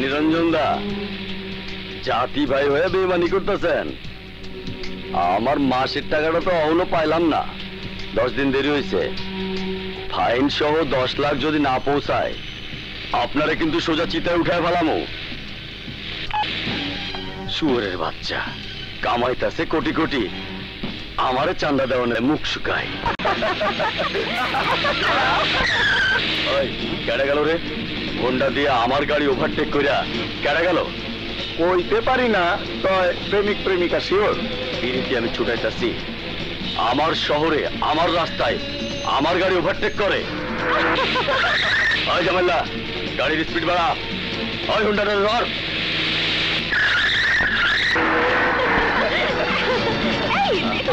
নিরঞ্জন দা, জাতি ভাই হয়ে বেইমানি করতেছেন। আমার মাসের টাকাটা তো এখনো পাইলাম না, 10 দিন দেরি হয়েছে। ফাইন সহ 10 লাখ যদি না পৌঁছায় আপনারা কিন্তু সোজা চিতায় উঠায় ফেলামো। শুয়োরের বাচ্চা কামাইতেছে কোটি কোটি, আমারে চান্দা দেওয়ানের মুখ শুকায়। কেডা গেল রে? হোন্ডা দিয়ে আমার গাড়ি ওভারটেক কইরা কেডা গেল? কইতে পারি না, তয় প্রেমিক প্রেমিকা শিওর। বিরিতি আমি ছুটাইতেছি, আমার শহরে আমার রাস্তায় আমার গাড়ি ওভারটেক করে। ওই জামাল্লা, গাড়ির স্পিড বাড়া। ওই হোন্ডাটা ধর।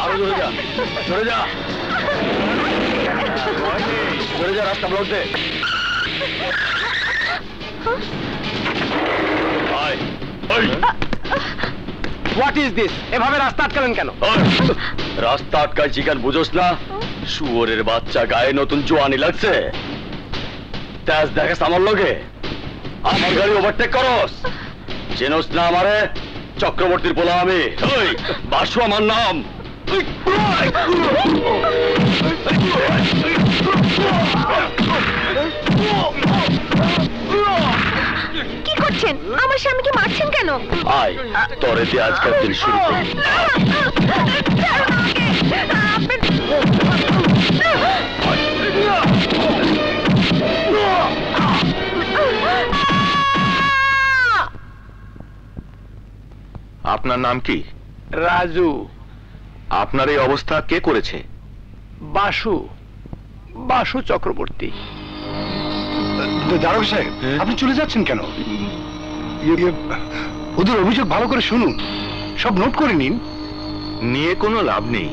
আরো জোরে যা, জোরে যা, জোরে যা, রাস্তা ব্লক দে। What is this? এভাবে রাস্তা আটকালেন কেন? রাস্তা আটকায় চিকেন বুঝোস না? শুয়োরের বাচ্চা, গায়ে নতুন জোয়ানি লাগছে, তেজ দেখাস আমার লগে, আমার গাড়ি ওভারটেক করস। চেনস না আমারে? চক্রবর্তীর পোলা আমি। ওই বাসু আমার নাম। কি করছেন? আমার স্বামীকে মারছেন কেন? আয় তোরে দিয়ে আজকের দিন শুরু করি। আপনার নাম কি? রাজু। আপনার এই অবস্থা কে করেছে? বাসু, বাসু চক্রবর্তী। দারোগা সাহেব, আপনি চলে যাচ্ছেন কেন? ওদের অভিযোগ ভালো করে শুনুন, সব নোট করে নিন। নিয়ে কোনো লাভ নেই।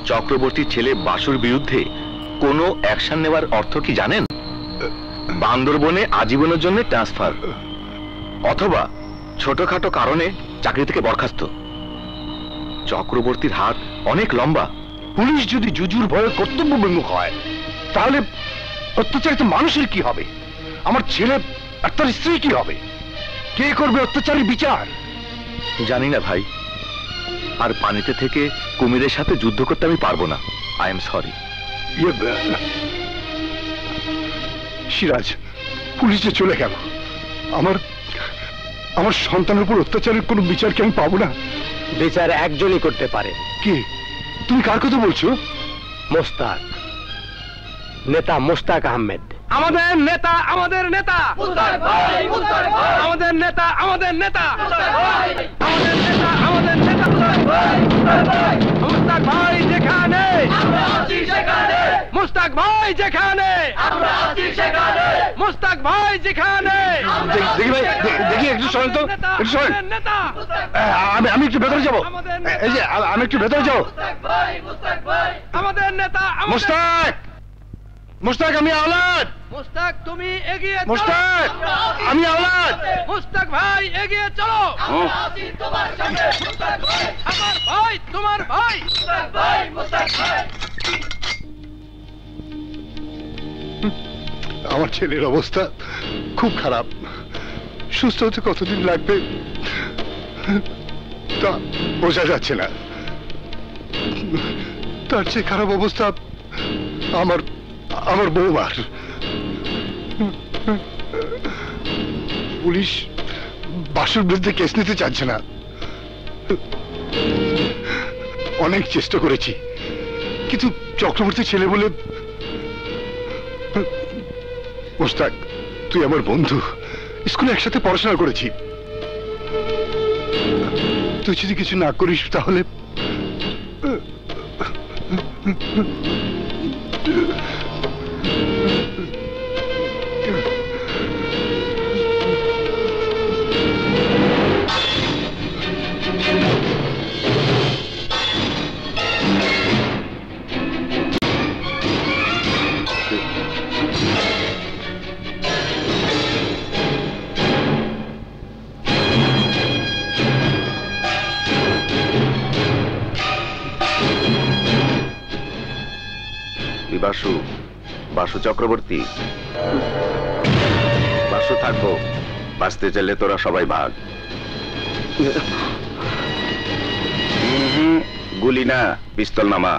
চক্রবর্তীর ছেলে বাসুর বিরুদ্ধে কোনো অ্যাকশন নেওয়ার অর্থ কি জানেন? বান্দরবনে আজীবনের জন্য ট্রান্সফার, অথবা ছোটখাটো কারণে চাকরি থেকে বরখাস্ত। চক্রবর্তীর হাত অনেক লম্বা। পুলিশ যদি জুজুর ভয়ে কর্তব্য বিমুখ হয়, তাহলে অত্যাচারিত মানুষের কি হবে? আমার ছেলে আর তার স্ত্রী কি হবে? কে করবে অত্যাচারী বিচার? জানি না ভাই, আর পানিতে থেকে কুমিরের সাথে যুদ্ধ করতে আমি পারবো না। I am sorry. Siraj, police যে চলে গেল, আমার সন্তানের উপর অত্যাচারের কোনো বিচার কি আমি পাবো না? বিচার একজনই করতে পারে। কে? তুমি কার কথা বলছো? মোস্তাক, নেতা মোস্তাক আহমেদ। আমাদের নেতা, আমাদের নেতা, আমাদের নেতা, আমাদের নেতা, আমাদের নেতা, আমাদের নেতা। মোস্তাক ভাই যেখানে, মোস্তাক ভাই যেখানে, মোস্তাক ভাই যেখানে। দেখি ভাই, দেখি একটু শোনেন তো, একটু শোনেন। আমি একটু ভেতরে যাবো। এই যে আমি একটু ভেতরে যাবো। আমাদের নেতা মোস্তাক, মোস্তাক আমি আওলাদ। মুস্তাক তুমি এগিয়ে চলো। মুস্তাক আমি আওলাদ। মুস্তাক ভাই এগিয়ে চলো। আমার ভাই, তোমার ভাই। আমার ছেলের অবস্থা খুব খারাপ, সুস্থ হতে কতদিন লাগবে তা বোঝা যাচ্ছে না। তার চেয়ে খারাপ অবস্থা আমার বৌমার। পুলিশ বাসুর বিরুদ্ধে কেস নিতে চাচ্ছে না। অনেক চেষ্টা করেছি, কিন্তু চক্রবর্তী ছেলে বলে। মোস্তাক, তুই আমার বন্ধু, স্কুলে একসাথে পড়াশোনা করেছি। তুই যদি কিছু না করিস তাহলে বাসু চক্রবর্তী। বাসু থাকবো, বাঁচতে চাইলে তোরা সবাই ভাগ। গুলি না, পিস্তল নামা।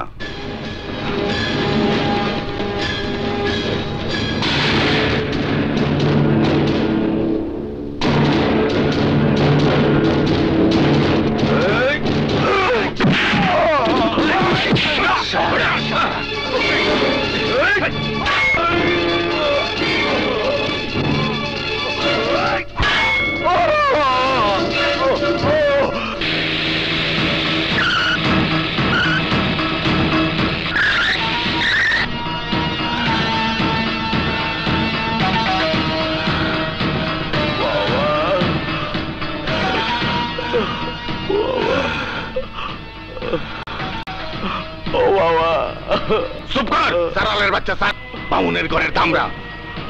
সারালের বাচ্চা স্যার, বামুনের ঘরের দামরা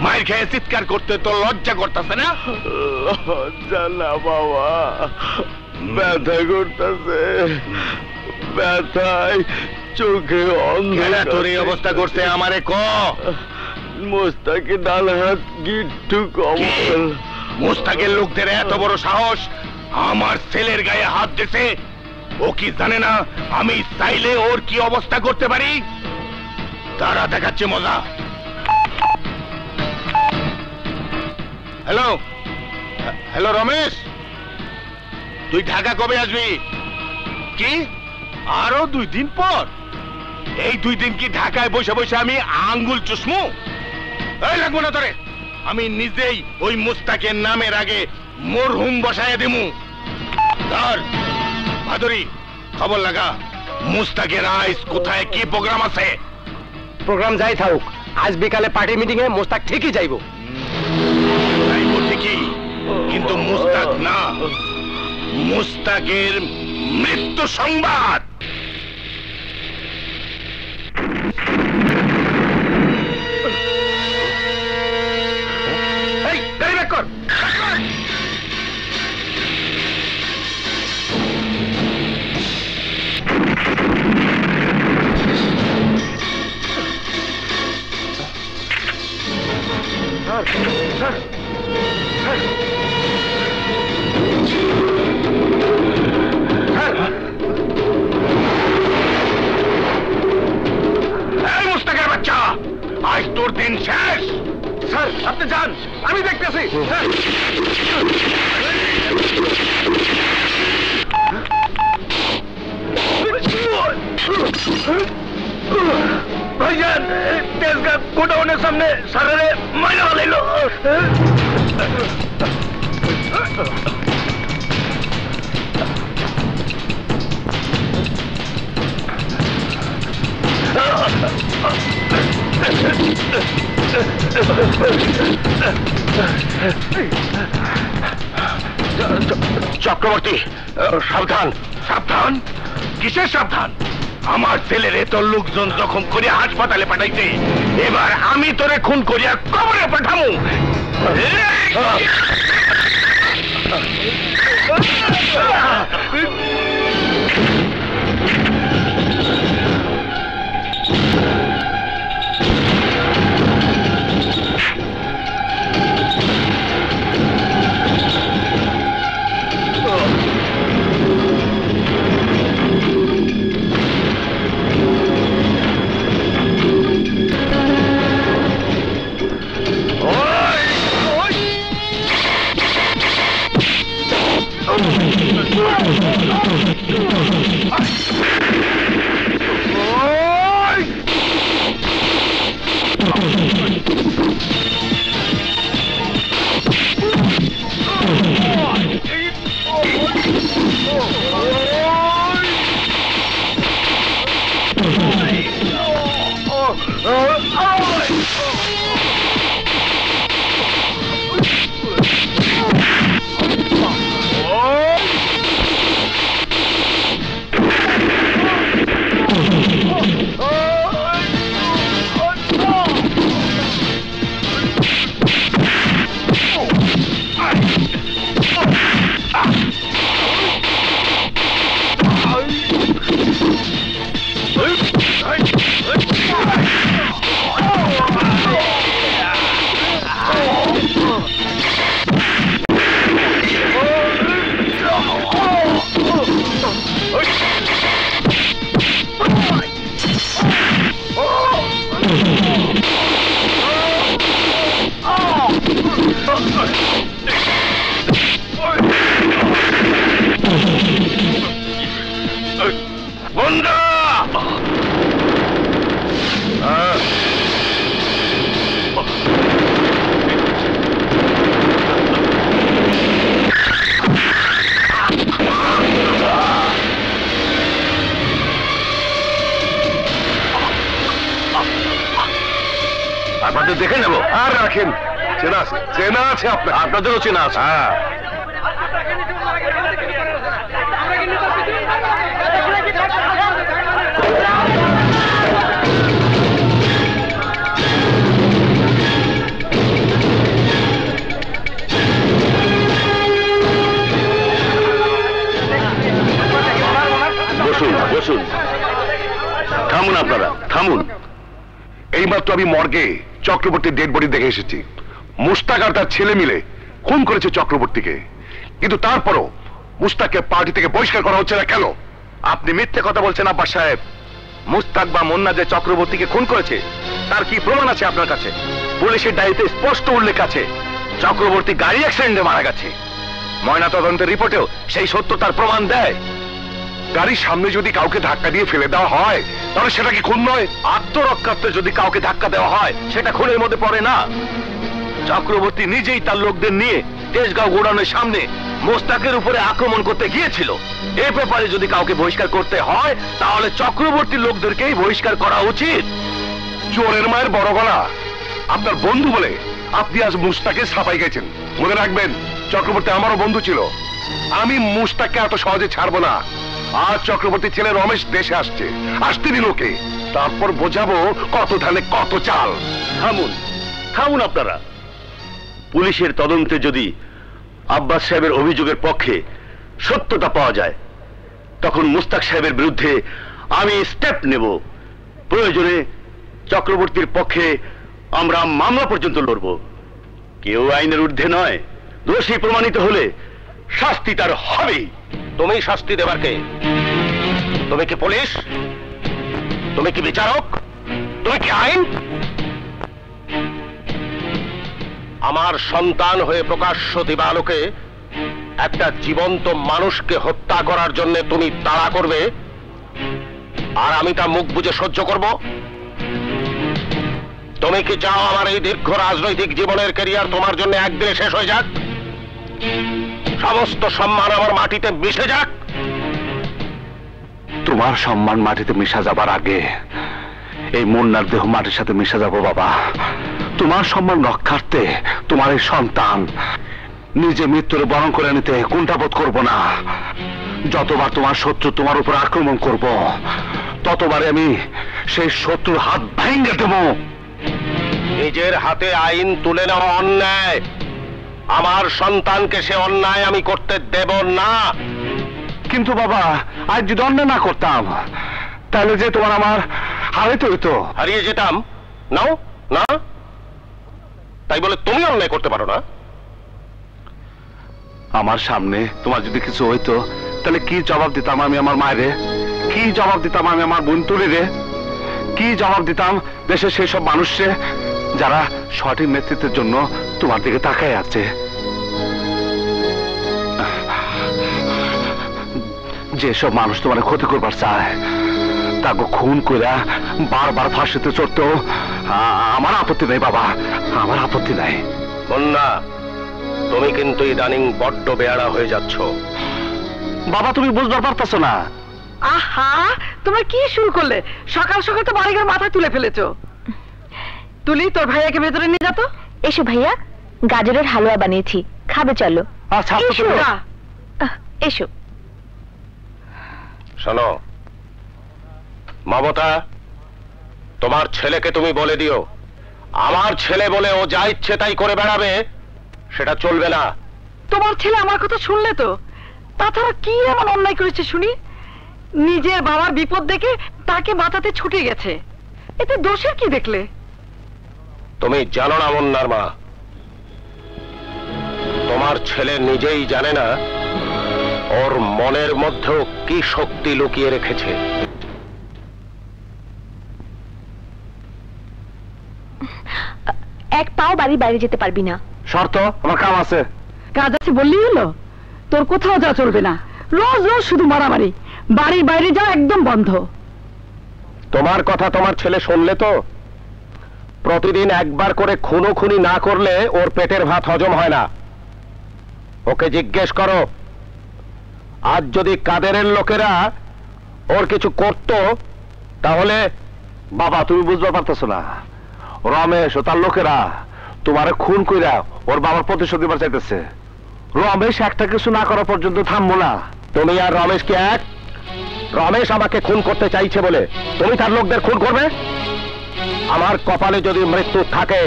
মায়ের খেয়ে চিৎকার করতে তো লজ্জা করতেছে না? জানা বাবা, ব্যথা করতেছে, ব্যথায় চোখে অন্ধকার। তোর এই অবস্থা করতে আমারে ক। মোস্তাকে ডাল হাত গিট্টু কমল। মোস্তাকের লোকদের এত বড় সাহস আমার ছেলের গায়ে হাত দিছে। ও কি জানে না আমি চাইলে ওর কি অবস্থা করতে পারি? তারা দেখাচ্ছে মজা। হ্যালো হ্যালো রমেশ, তুই ঢাকা কবে আসবি? কি আরো 2 দিন পর? এই 2 দিন কি ঢাকায় বসে বসে আমি আঙ্গুল চুষমু? এই লাগবো না তোরে, আমি নিজেই ওই মুস্তাকের নামের আগে মরহুম বসায় দেমু। ধর ভাদুরী, খবর লাগা মুস্তাকের আইস কোথায়, কি প্রোগ্রাম আছে? প্রোগ্রাম যাই থাকুক, আজ বিকালে পার্টি মিটিং এ মোস্তাক ঠিকই যাইব। যাইব ঠিকই, কিন্তু মুস্তাক না, মুস্তাকের মৃত্যু সংবাদ। এই গাড়ি ব্যাক কর। মুস্তাকের বাচ্চা, আজ তোর দিন শেষ। স্যার আপনি যান, আমি দেখতেছি। ভাইজান, তেজগাঁ গোডাউনের সামনে সারারে মাইনা হলাইল। চক্রবর্তী, সাবধান। সাবধান? কিসের সাবধান? আমার ছেলের তোর লোকজন জখম করে হাসপাতালে পাঠাইছে, এবার আমি তোরে খুন করিয়া কবরে পাঠামু। আপনাদের দেখে নেব। আর রাখেন, চেনা আছে আপনার, আপনাদেরও চেনা আছে। হ্যাঁ। বসুন বসুন, থামুন আপনারা, থামুন। এইমাত্র আমি মর্গে চক্রবর্তীর ডেড বডি দেখে এসেছি। মুস্তাক আর তার ছেলে মিলে খুন করেছে চক্রবর্তীকে, কিন্তু তারপরও মুস্তাককে পার্টি থেকে বহিষ্কার করা হচ্ছে না কেন? আপনি মিথ্যে কথা বলছেন আব্বাস সাহেব। মুস্তাক বা মুন্না যে চক্রবর্তীকে খুন করেছে তার কি প্রমাণ আছে আপনার কাছে? পুলিশের ডায়েরিতে স্পষ্ট উল্লেখ আছে চক্রবর্তী গাড়ি অ্যাক্সিডেন্টে মারা গেছে। ময়নাতদন্তের রিপোর্টেও সেই সত্যতার প্রমাণ দেয়। গাড়ির সামনে যদি কাউকে ধাক্কা দিয়ে ফেলে দেওয়া হয় তাহলে সেটা কি খুন নয়? আত্মরক্ষার্থে যদি কাউকে ধাক্কা দেওয়া হয় সেটা খুনের মধ্যে পড়ে না। চক্রবর্তী নিজেই তার লোকদের নিয়ে তেজগাঁও গোডাউনের সামনে মোস্তাকের উপরে আক্রমণ করতে গিয়েছিল। এ ব্যাপারে যদি কাউকে বহিষ্কার করতে হয় তাহলে চক্রবর্তীর লোকদেরকেই বহিষ্কার করা উচিত। চোরের মায়ের বড় গলা, আপনার বন্ধু বলে আপনি আজ মুস্তাকে ছাপাই গেছেন। মনে রাখবেন, চক্রবর্তী আমারও বন্ধু ছিল। আমি মুস্তাককে এত সহজে ছাড়বো না। আজ চক্রবর্তীর ছেলে রমেশ দেশে আসতে দিল ওকে, তারপর বোঝাবো কত ধানে কত চাল। থামুন, থামুন আপনারা। পুলিশের তদন্তে যদি আব্বাস সাহেবের অভিযোগের পক্ষে সত্যতা পাওয়া যায় তখন মুস্তাক সাহেবের বিরুদ্ধে আমি স্টেপ নেব। প্রয়োজনে চক্রবর্তীর পক্ষে আমরা মামলা পর্যন্ত লড়ব। কেউ আইনের ঊর্ধ্বে নয়। দোষী প্রমাণিত হলে শাস্তি তার হবেই। তুমি শাস্তি দেবার কে? তুমি কি পুলিশ? তুমি কি বিচারক? তুমি কি আইন? আমার সন্তান হয়ে প্রকাশ্য দিবালোকে একটা জীবন্ত মানুষকে হত্যা করার জন্য তুমি তাড়া করবে আর আমি তা মুখ বুজে সহ্য করব? তুমি কি চাও আমার এই দীর্ঘ রাজনৈতিক জীবনের ক্যারিয়ার তোমার জন্য একদিনে শেষ হয়ে যাক? সমস্ত সম্মান আমার মাটিতে মিশে যাক? তোমার সম্মান মাটিতে মিশা যাবার আগে এই মুন্নার দেহ মাটির সাথে মিশে যাবো বাবা। তোমার সম্মান রক্ষার্থে তোমার এই সন্তান নিজে মৃত্যুরে বরণ করে নিতে কুণ্ঠাবোধ করব না। যতবার তোমার শত্রু তোমার উপর আক্রমণ করব ততবারে আমি সেই শত্রুর হাত ভেঙে দেব। নিজের হাতে আইন তুলে নেওয়া অন্যায়। আমার সন্তানকে সে অন্যায় আমি করতে দেব না। কিন্তু বাবা, আজ যদি অন্যায় না করতাম তাহলে যে তোমার আমার হারাইতে হইতো। হারিয়ে যেতাম? নাও না, তাই বলে তুমি অন্যায় করতে পারো না? আমার সামনে তোমার যদি কিছু হইতো তাহলে কি জবাব দিতাম আমি আমার মায়েরে? কি জবাব দিতাম আমি আমার বোন তুলিরে? কি জবাব দিতাম দেশের সেই সব মানুষে যারা সঠিক নেতৃত্বের জন্য তোমার দিকে তাকায় আছে? যেসব মানুষ তোমার ক্ষতি করবার চায় তাকে খুন কইরা বারবার ফাঁসিতে চড়তো আমার আপত্তি নাই বাবা, আমার আপত্তি নাই। মুন্না, তুমি কিন্তু ইদানিং বড্ড বেয়াড়া হয়ে যাচ্ছ। বাবা তুমি বুঝবার পারতেছো না। আহা, তোমরা কি শুরু করলে? সকাল সকাল তো বাড়িঘর মাথায় তুলে ফেলেছো। তুলি, তোর ভাইয়াকে ভেতরে নিয়ে যা তো। এসো ভাইয়া, গাজরের হালুয়া বানিয়েছি, খাবে চলো। আচ্ছা এসো না। এসো। শোনো মমতা, তোমার ছেলেকে তুমি বলে দিও আমার ছেলে বলে ও যা ইচ্ছে তাই করে বেড়াবে সেটা চলবে না। তোমার ছেলে আমার কথা শুনলে তো? তাছাড়া কি এমন অন্যায় করেছে শুনি? নিজের বাবার বিপদ দেখে তাকে বাঁচাতে ছুটে গেছে, এতে দোষের কি দেখলে? তুমি জানো না মুন্নার মা, তোমার ছেলে নিজেই জানে না ওর মনের মধ্যেও কি শক্তি লুকিয়ে রেখেছে। এক পাও বাড়ি বাইরে যেতে পারবি না। শর্ত, আমার কাম আছে। কাজ আছে বললেই হলো? তোর কোথাও যা চলবে না, রোজ রোজ শুধু মারামারি। বাড়ির বাইরে যা একদম বন্ধ। তোমার কথা তোমার ছেলে শুনলে তো? প্রতিদিন একবার করে খুনোখুনি না করলে ওর পেটের ভাত হজম হয় না। ওকে জিজ্ঞেস করো, আজ যদি কাদেরের লোকেরা ওর কিছু করত তাহলে। বাবা তুমি বুঝতে পারতেছো না, রমেশ ও তার লোকেরা তোমারে খুন কইরা ওর বাবার প্রতিশোধ দিবার চাইতেছে। রমেশ একটা কিছু না করা পর্যন্ত থামবো না। তুমি আর রমেশ কি এক? রমেশ আমাকে খুন করতে চাইছে বলে তুমি তার লোকদের খুন করবে? আমার কপালে যদি মৃত্যু থাকে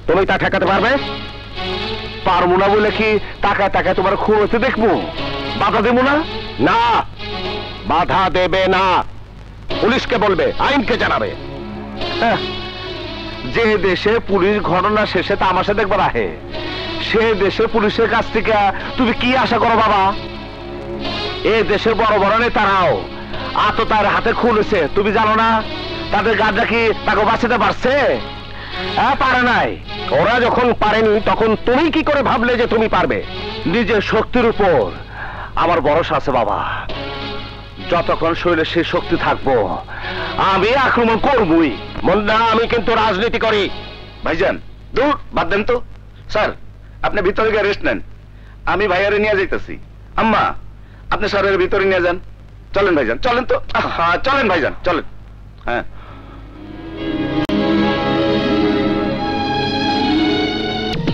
তুমি তা ঠেকাতে পারবে? পারবো না বলে কি তাকায় তাকায় তোমার খুন হতে দেখবো? বাধা দেবো না? না, বাধা দেবে না। পুলিশকে বলবে, আইনকে জানাবে। যে দেশে পুলিশ ঘটনা শেষে তামাশা দেখবার আহে, সে দেশে পুলিশের কাছ থেকে তুমি কি আশা করো বাবা? এ দেশের বড় বড় নেতারাও আততার হাতে খুন হয়েছে, তুমি জানো না? তাদের গাড়িটা কি তাকে বাঁচাতে পারছে? হ্যাঁ, পারে নাই। ওরা যখন পারেনি তখন তুমি কি করে ভাবলে যে তুমি পারবে? নিজের শক্তির উপর আমার ভরসা আছে বাবা। যতক্ষণ শরীরে সেই শক্তি থাকবো আমি আক্রমণ করবই। মুন্না, আমি কিন্তু রাজনীতি করি। ভাইজান দূর বাদ দেন তো। স্যার আপনি ভিতরে গিয়ে রেস্ট নেন, আমি ভাইয়ারে নিয়ে যাইতেছি। আম্মা আপনি স্যারের ভিতরে নিয়ে যান। চলেন ভাইজান, চলেন তো। হ্যাঁ চলেন ভাইজান, চলেন। হ্যাঁ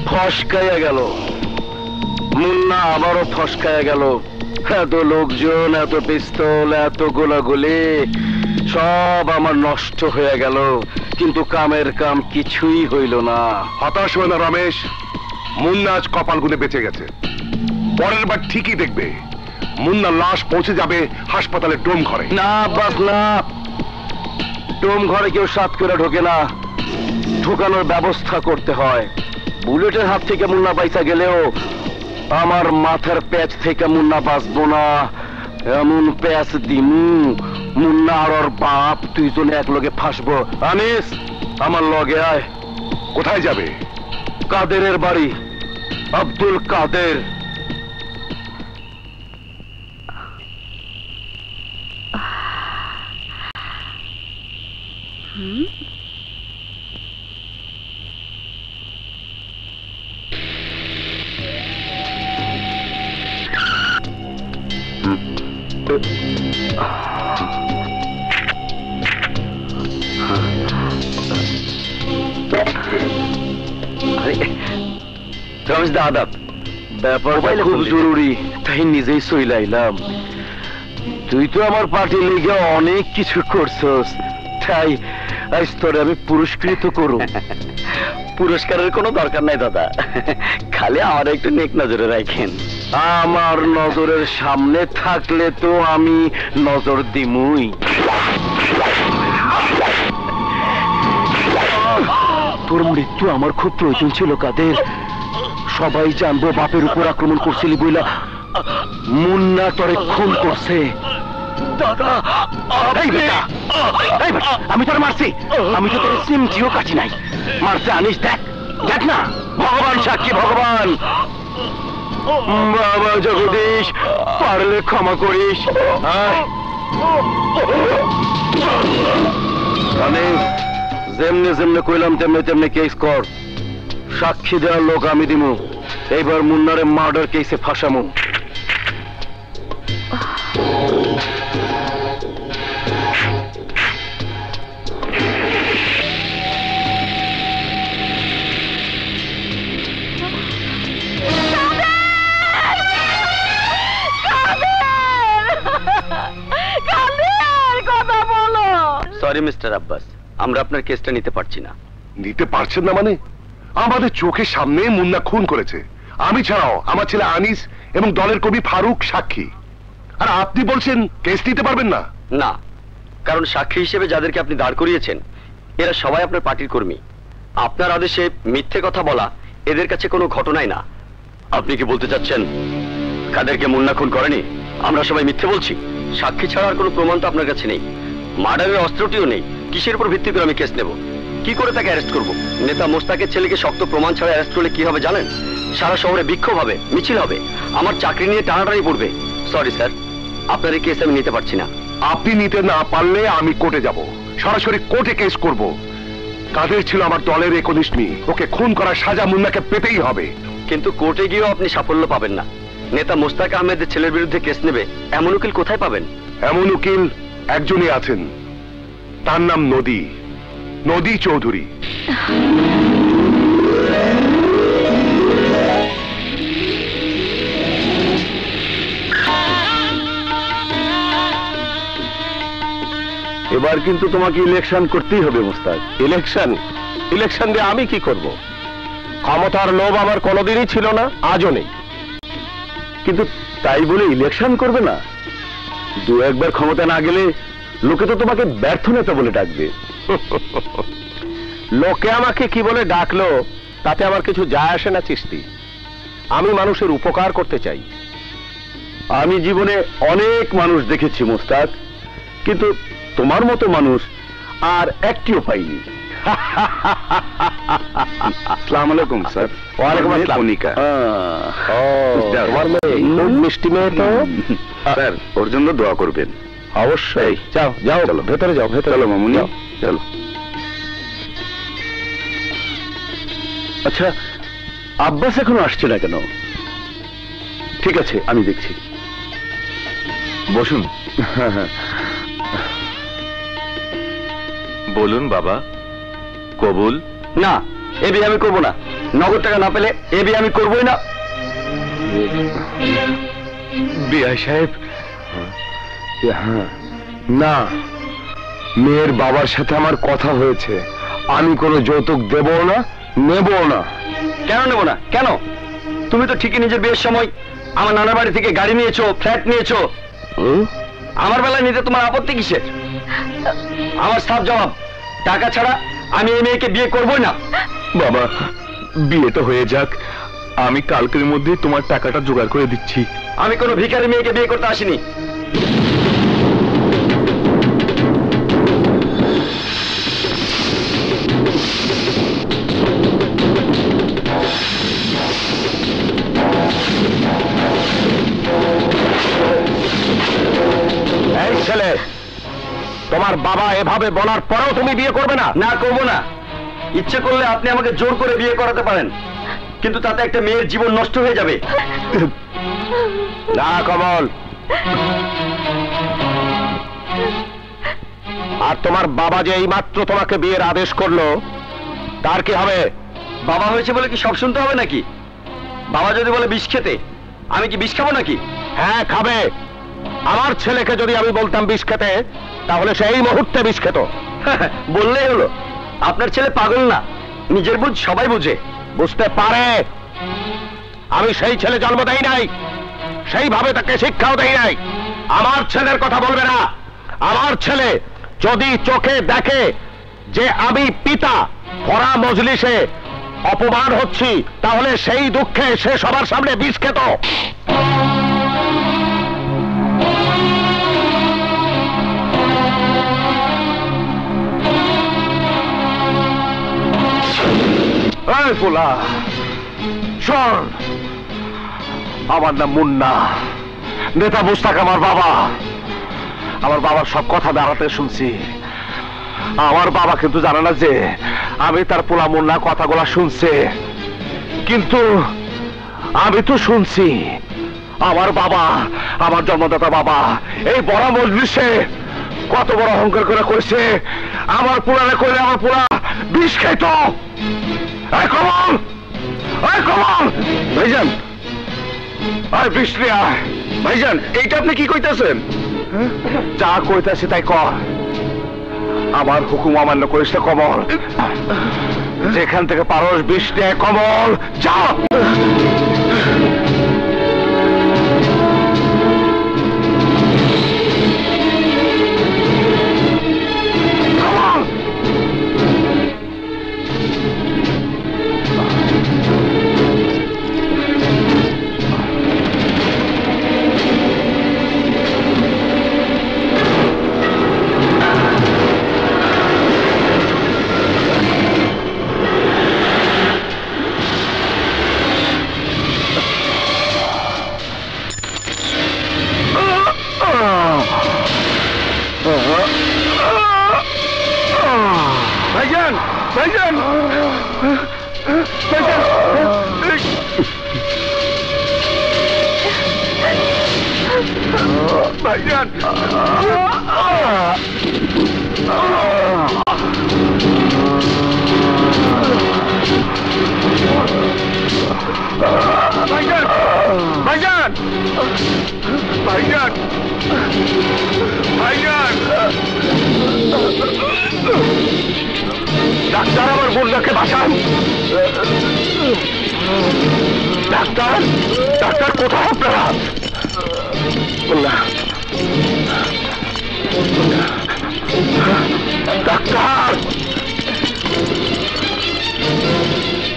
ফসকাইয়া গেল মুন্না, আবারও ফসকাইয়া গেল। এত লোকজন, এত পিস্তল, এত গোলাগুলি, সব আমার নষ্ট হয়ে গেল, কিন্তু কামের কাম কিছুই হইল না। হতাশ হয় না রমেশ, মুন্না আজ কপাল গুনে বেঁচে গেছে। পরের বার ঠিকই দেখবে মুন্নার লাশ পৌঁছে যাবে হাসপাতালের ডোম ঘরে। না বাস না, ডোম ঘরে কেউ সাত করে ঢোকে না, ঢোকানোর ব্যবস্থা করতে হয়। বুলেটের হাত থেকে মুন্না বাইসা গেলেও আমার মাথার প্যাচ থেকে মুন্না বাঁচবো না। এমন প্যাচ দিমু মুন্না আর ওর বাপ দুইজনে এক লগে ফাঁসবো। আনিস, আমার লগে আয়। কোথায় যাবে? কাদেরের বাড়ি, আব্দুল কাদের। রমেশ দা আদাব। ব্যাপারটা খুব জরুরি, তাই নিজেই চইলাইলাম। তুই তো আমার পার্টির লিগে অনেক কিছু করছস, তাই আজ তোরে আমি পুরস্কৃত করব। পুরস্কারের কোনো দরকার নাই দাদা, খালি আমার একটু নেক নজরে রাখেন। আমার নজরের সামনে থাকলে তো আমি নজর দিমুই। তোর মৃত্যু আমার খুব প্রয়োজন ছিল কাদের। সবাই জানবো বাপের উপর আক্রমণ করছিলি বইলা মুন্না তোরে খুন করছে। আমি তোরে মারছি, আমি তো তোর সিমটিও কাটি নাই। মারছে আনিস, দেখ দেখ না, ভগবান সাক্ষী, ভগবান। বাবা জগদীশ, পারলে ক্ষমা করিস। আমি যেমনে যেমনে কইলাম তেমনে তেমনে কেস কর। সাক্ষী দেওয়ার লোক আমি দিমু। এইবার মুন্নারে মার্ডার কেসে ফাঁসামু। সরি মিস্টার আব্বাস, আমরা আপনার কেসটা নিতে পারছি না। নিতে পারছেন না মানে? আমাদের চোখের সামনে মুন্না খুন করেছে, আমি ছাড়াও আমার ছেলে আনিস এবং দলের কবি ফারুক সাক্ষী। আর আপনি বলছেন কেস নিতে পারবেন না? না, কারণ সাক্ষী হিসেবে যাদেরকে আপনি দাঁড় করিয়েছেন এরা সবাই আপনার পার্টির কর্মী। আপনার আদেশে মিথ্যে কথা বলা এদের কাছে কোনো ঘটনাই না। আপনি কি বলতে চাচ্ছেন কাদেরকে মুন্না খুন করেনি? আমরা সবাই মিথ্যে বলছি? সাক্ষী ছাড়া আর কোনো প্রমাণ তো আপনার কাছে নেই, মার্ডারের অস্ত্রটিও নেই। কিসের উপর ভিত্তি করে আমি কেস নেব? কি করে তাকে অ্যারেস্ট করব? নেতা মোস্তাকের ছেলেকে শক্ত প্রমাণ ছাড়া অ্যারেস্ট করলে কি হবে জানেন? সারা শহরে বিক্ষোভ হবে, মিছিল হবে, আমার চাকরি নিয়ে টানাটানি পড়বে। সরি স্যার, আপনার এই কেস আমি নিতে পারছি না। আপনি নিতে না পারলে আমি কোর্টে যাব, সরাসরি কোর্টে কেস করব। কাদের ছিল আমার দলের একনিষ্ঠী, ওকে খুন করার সাজা মুন্নাকে পেতেই হবে। কিন্তু কোর্টে গিয়েও আপনি সাফল্য পাবেন না। নেতা মোস্তাক আহমেদের ছেলের বিরুদ্ধে কেস নেবে এমন উকিল কোথায় পাবেন? এমন উকিল একজনই আছেন, তার নাম নদী চৌধুরী। এবার কিন্তু তোমাকে ইলেকশন করতেই হবে মোস্তাক। ইলেকশন দিয়ে আমি কি করব? ক্ষমতার লোভ আমার কোনোদিনই ছিল না, আজও নেই। কিন্তু তাই বলে ইলেকশন করবে না? দু একবার ক্ষমতা না গেলে লোকে তো তোমাকে ব্যর্থ নেতা বলে ডাকবে। লোকে আমাকে কি বলে ডাকলো তাতে আমার কিছু যায় আসে না চিস্তি। আমি মানুষের উপকার করতে চাই। আমি জীবনে অনেক মানুষ দেখেছি মোস্তাক, কিন্তু তোমার মতো মানুষ আর একটিও পাইনি। আসসালামু আলাইকুম স্যার। ওয়ালাইকুম আসসালাম। মনিকা। তোমার মেয়ে খুব মিষ্টি মেয়ে তো। স্যার ওর জন্য দোয়া করবেন। অবশ্যই। যাও যাও, চলো ভেতরে যাও, ভেতরে চলো মামুনি, যাও। চলো। আচ্ছা, আব্বাস এখনো আসছে না কেন? ঠিক আছে, আমি দেখছি। বসুন। বলুন বাবা, কবুল? না, এ বিয়ে আমি করবো না। নগদ টাকা না পেলে এ বিয়ে আমি করবোই না। বিআই সাহেব, না, মেয়ের বাবার সাথে আমার কথা হয়েছে। আমি কোনো যৌতুক দেবও না, নেবও না। কেন নেবো না? কেন? তুমি তো ঠিকই নিজের বিয়ের সময় আমার নানার বাড়ি থেকে গাড়ি নিয়েছো, ফ্ল্যাট নিয়েছো। আমার বেলায় নিতে তোমার আপত্তি কিসের? আমার সাফ জবাব, টাকা ছাড়া আমি এই মেয়েকে বিয়ে করবোই না। বাবা, বিয়েটা হয়ে যাক, আমি কালকের মধ্যে তোমার টাকাটা জোগাড় করে দিচ্ছি। আমি কোনো ভিখারি মেয়েকে বিয়ে করতে আসিনি। এই ছেলে, তোমার বাবা এভাবে বলার পরেও তুমি বিয়ে করবে না? না, করবো না। ইচ্ছে করলে আপনি আমাকে জোর করে বিয়ে করাতে পারেন, কিন্তু তাতে একটা মেয়ের জীবন নষ্ট হয়ে যাবে। না কমল, আর তোমার বাবা যে এইমাত্র তোমাকে বিয়ের আদেশ করলো, তার কি হবে? বাবা হয়েছে বলে কি সব শুনতে হবে নাকি? বাবা যদি বলে বিষ খেতে, আমি কি বিষ খাবো নাকি? হ্যাঁ, খাবে। আমার ছেলেকে যদি আমি বলতাম বিষ খেতে, তাহলে সেই মুহূর্তে বিষ খেত। বললেই হলো। আপনার ছেলে পাগল না, নিজের বুঝ সবাই বুঝে। বুঝতে পারে। আমি সেই ছেলে জন্ম দেই নাই, সেইভাবে তাকে শিক্ষাও দেই নাই। আমার ছেলের কথা বলবে না। আমার ছেলে যদি চোখে দেখে যে আমি পিতা ভরা মজলিসে অপমান হচ্ছি, তাহলে সেই দুঃখে সে সবার সামনে বিষ খেত। এই পোলা, শোন, আমার নাম মুন্না, নেতা মুস্তাক আমার বাবা। আমার বাবার সব কথা দাঁড়াতে শুনছি। আমার বাবা কিন্তু জানে না যে আমি তার পোলা মুন্না কথাগুলা শুনছে, কিন্তু আমি তো শুনছি। আমার বাবা, আমার জন্মদাতা বাবা এই বড় মজলিসে কত বড় অহংকার করে করেছে। আমার পোলারে করে আমার পোলা বিষ খাইত। এই কমল, এই কমল, ভাইজান, আয় বিষ নিয়ে আয়। ভাইজান, এইটা আপনি কি কইতাছেন? যা কইতাছি তাই কর। আমার হুকুম অমান্য করিস না কমল। যেখান থেকে পারস বিষ নিয়ে কমল, যা। ভাইজান, ভাইজান, ভাইজান, ভাইজান, ভাইজান ভাইজান ডাক্তার, আমার মুন্নাকে বাঁচান। ডাক্তার, ডাক্তার কোথায় আপনারা? মুন্না, ডাক্তার,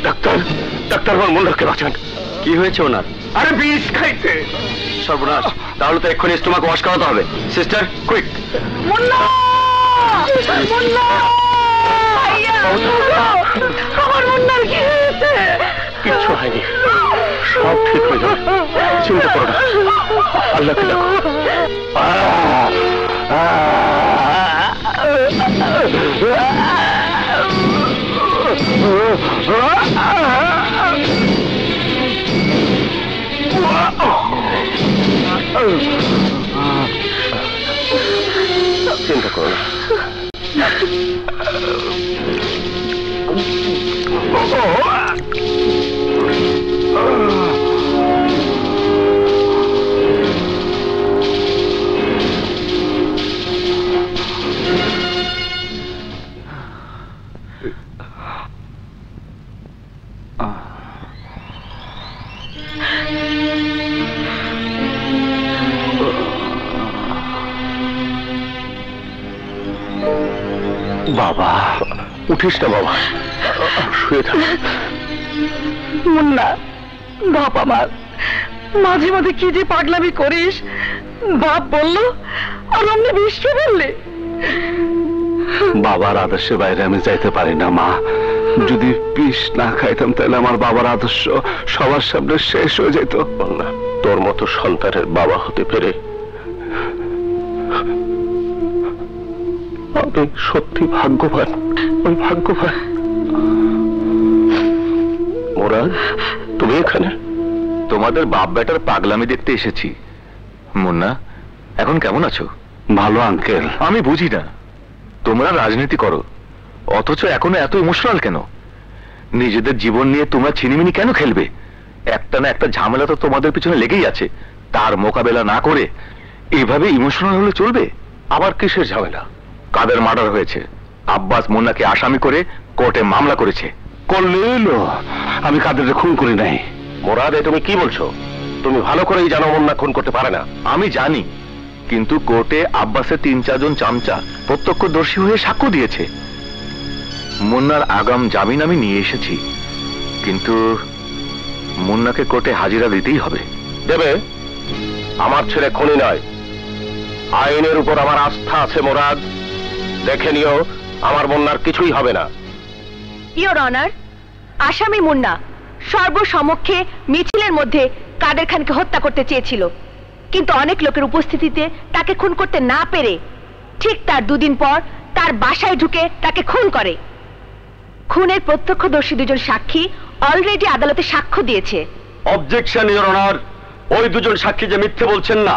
ডাক্তার, ডাক্তার আমার মুন্নাকে বাঁচান। কি হয়েছে ওনার? আরে বিষ খাইছে। সর্বনাশ, তাহলে তো এক্ষুনি স্টোমাক ওয়াশ করাতে হবে। Sister, quick. মুন্না, মুন্না, ভাইয়া, আমার মুন্নার কি হয়েছে? কিচ্ছু হয়নি, সব ঠিক হয়ে যাবে, চিন্তা করো না, আল্লাহকে দেখো। চিন্তা করো না। বাবা, উঠিস না বাবা, শুয়ে থাক। মুন্না, বাপ আমার, মাঝে মাঝে কি যে পাগলামি করিস। বাপ বললো আর অমনি বিষ ফেললে। বাবার আদর্শের বাইরে আমি যাইতে পারি না মা। যদি বিষ না খাইতাম তাহলে আমার বাবার আদর্শ সবার সামনে শেষ হয়ে যেত না। তোর মতো সন্তানের বাবা হতে পেরে আমি সত্যি ভাগ্যবান, ওই ভাগ্যবান। মোরাদ, তুমি এখানে? তোমাদের বাপ বেটার পাগলামি দেখতে এসেছি। মুন্না, এখন কেমন আছো? ভালো আঙ্কেল। আমি বুঝি না, তোমরা রাজনীতি করো অথচ এখনো এত ইমোশনাল কেন? নিজেদের জীবন নিয়ে তোমরা ছিনিমিনি কেন খেলবে? একটা না একটা ঝামেলা তো তোমাদের পিছনে লেগেই আছে, তার মোকাবেলা না করে এভাবে ইমোশনাল হলে চলবে? আবার কিসের ঝামেলা? কাদের মার্ডার হয়েছে, আব্বাস মুন্নাকে আসামি করে কোর্টে মামলা করেছে। করলেন? আমি কাদের খুন করি নাই। মোরাদ, তুমি কি বলছো? তুমি ভালো করেই জানো মুন্না খুন করতে পারে না। আমি জানি, কিন্তু কোর্টে আব্বাসের 3-4 জন চামচা প্রত্যক্ষদর্শী হয়ে সাক্ষ্য দিয়েছে। মুন্নার আগাম জামিন আমি নিয়ে এসেছি, কিন্তু মুন্নাকে কোর্টে হাজিরা দিতেই হবে। দেবে? আমার ছেলে খুনি নয়, আইনের উপর আমার আস্থা আছে মোরাদ। দেখে নিও, আমার মুন্নার কিছুই হবে না। ইওর অনার, আসামি মুন্না সর্বসমক্ষে মিছিলের মধ্যে কাদের খানকে হত্যা করতে চেয়েছিল, কিন্তু অনেক লোকের উপস্থিতিতে তাকে খুন করতে না পেরে ঠিক তার 2 দিন পর তার বাসায় ঢুকে তাকে খুন করে। খুনের প্রত্যক্ষদর্শী 2 জন সাক্ষী অলরেডি আদালতে সাক্ষ্য দিয়েছে। অবজেকশন ইওর অনার, ওই 2 জন সাক্ষী যে মিথ্যে বলছেন না,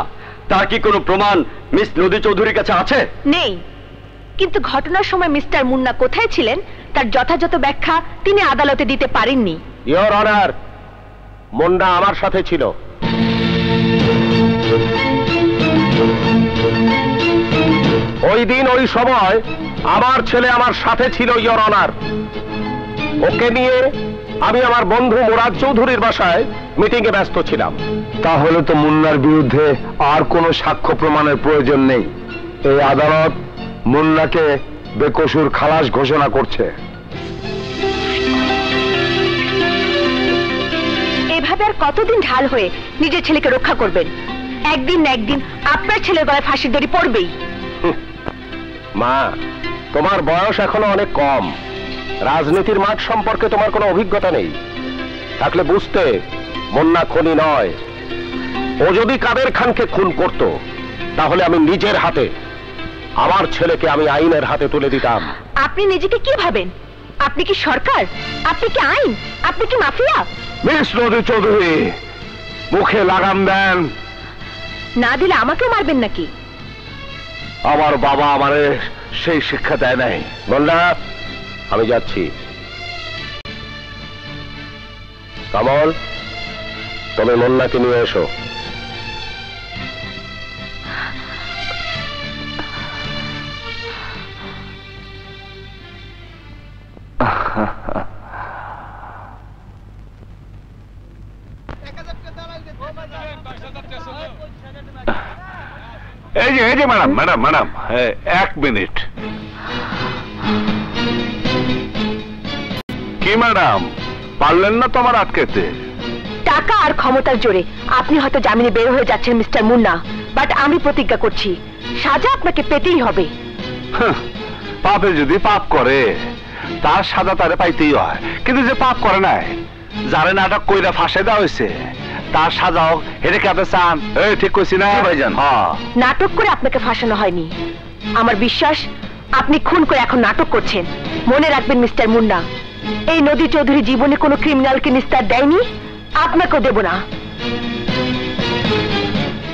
তার কি কোনো প্রমাণ মিস নদী চৌধুরীর কাছে আছে? নেই, কিন্তু ঘটনার সময় মিস্টার মুন্না কোথায় ছিলেন তার যথাযথ ব্যাখ্যা তিনি আদালতে দিতে পারেননি। ইওর অনার, মুন্না আমার সাথে ছিল। ওই দিন ওই সময় আমার ছেলে আমার সাথে ছিল ইওর অনার। ওকে নিয়ে আমি আমার বন্ধু মুরাদ চৌধুরীর বাসায় মিটিং এ ব্যস্ত ছিলাম। তাহলে তো মুন্নার বিরুদ্ধে আর কোনো সাক্ষ্য প্রমাণের প্রয়োজন নেই। এই আদালত মুন্নাকে বেকসুর খালাস ঘোষণা করছে। এভাবে আর কতদিন ঢাল হয়ে নিজের ছেলেকে রক্ষা করবেন? একদিন না একদিন আপনার ছেলের গলায় ফাঁসির দড়ি পড়বেই। মা, তোমার বয়স এখনো অনেক কম, রাজনীতির মাঠ সম্পর্কে তোমার কোনো অভিজ্ঞতা নেই। থাকলে বুঝতে মুন্না খুনি নয়। ও যদি কাদের খানকে খুন করত, তাহলে আমি নিজের হাতে আমার ছেলেকে আমি আইনের হাতে তুলে দিতাম। আপনি নিজেকে কি ভাবেন? আপনি কি সরকার? আপনি কি আইন? আপনি কি মাফিয়া? মিস নদী চৌধুরী, মুখে লাগাম দেন। না দিলে আমাকেও মারবেন নাকি? আমার বাবা আমারে সেই শিক্ষা দেয় নাই। বললা, আমি যাচ্ছি। কামল, তুমি মুন্নাকে নিয়ে এসো। এই যে ম্যাডাম ম্যাডাম ম্যাডাম 1 মিনিট। কি ম্যাডাম, পারলেন না তোমার আটকেতে? টাকা আর ক্ষমতার জোরে আপনি হয়তো জামিনে বের হয়ে যাচ্ছেন মিস্টার মুন্না, বাট আমি প্রতিজ্ঞা করছি সাজা আপনাকে পেতেই হবে। পাপে যদি পাপ করে তার সাজা তারে পাইতেই হয়, কিন্তু যে পাপ করে নাই, যারে নাটক কইরা ফাঁসে দেওয়া হয়েছে, তার সাজাও হেরে খেতে চান। এই ঠিক কইছি না ভাইজান? নাটক করে আপনাকে ফাঁসানো হয়নি, আমার বিশ্বাস আপনি খুন করে এখন নাটক করছেন। মনে রাখবেন মিস্টার মুন্না, এই নদী চৌধুরী জীবনে কোনো ক্রিমিনালকে নিস্তার দেয়নি, আপনাকেও দেব না।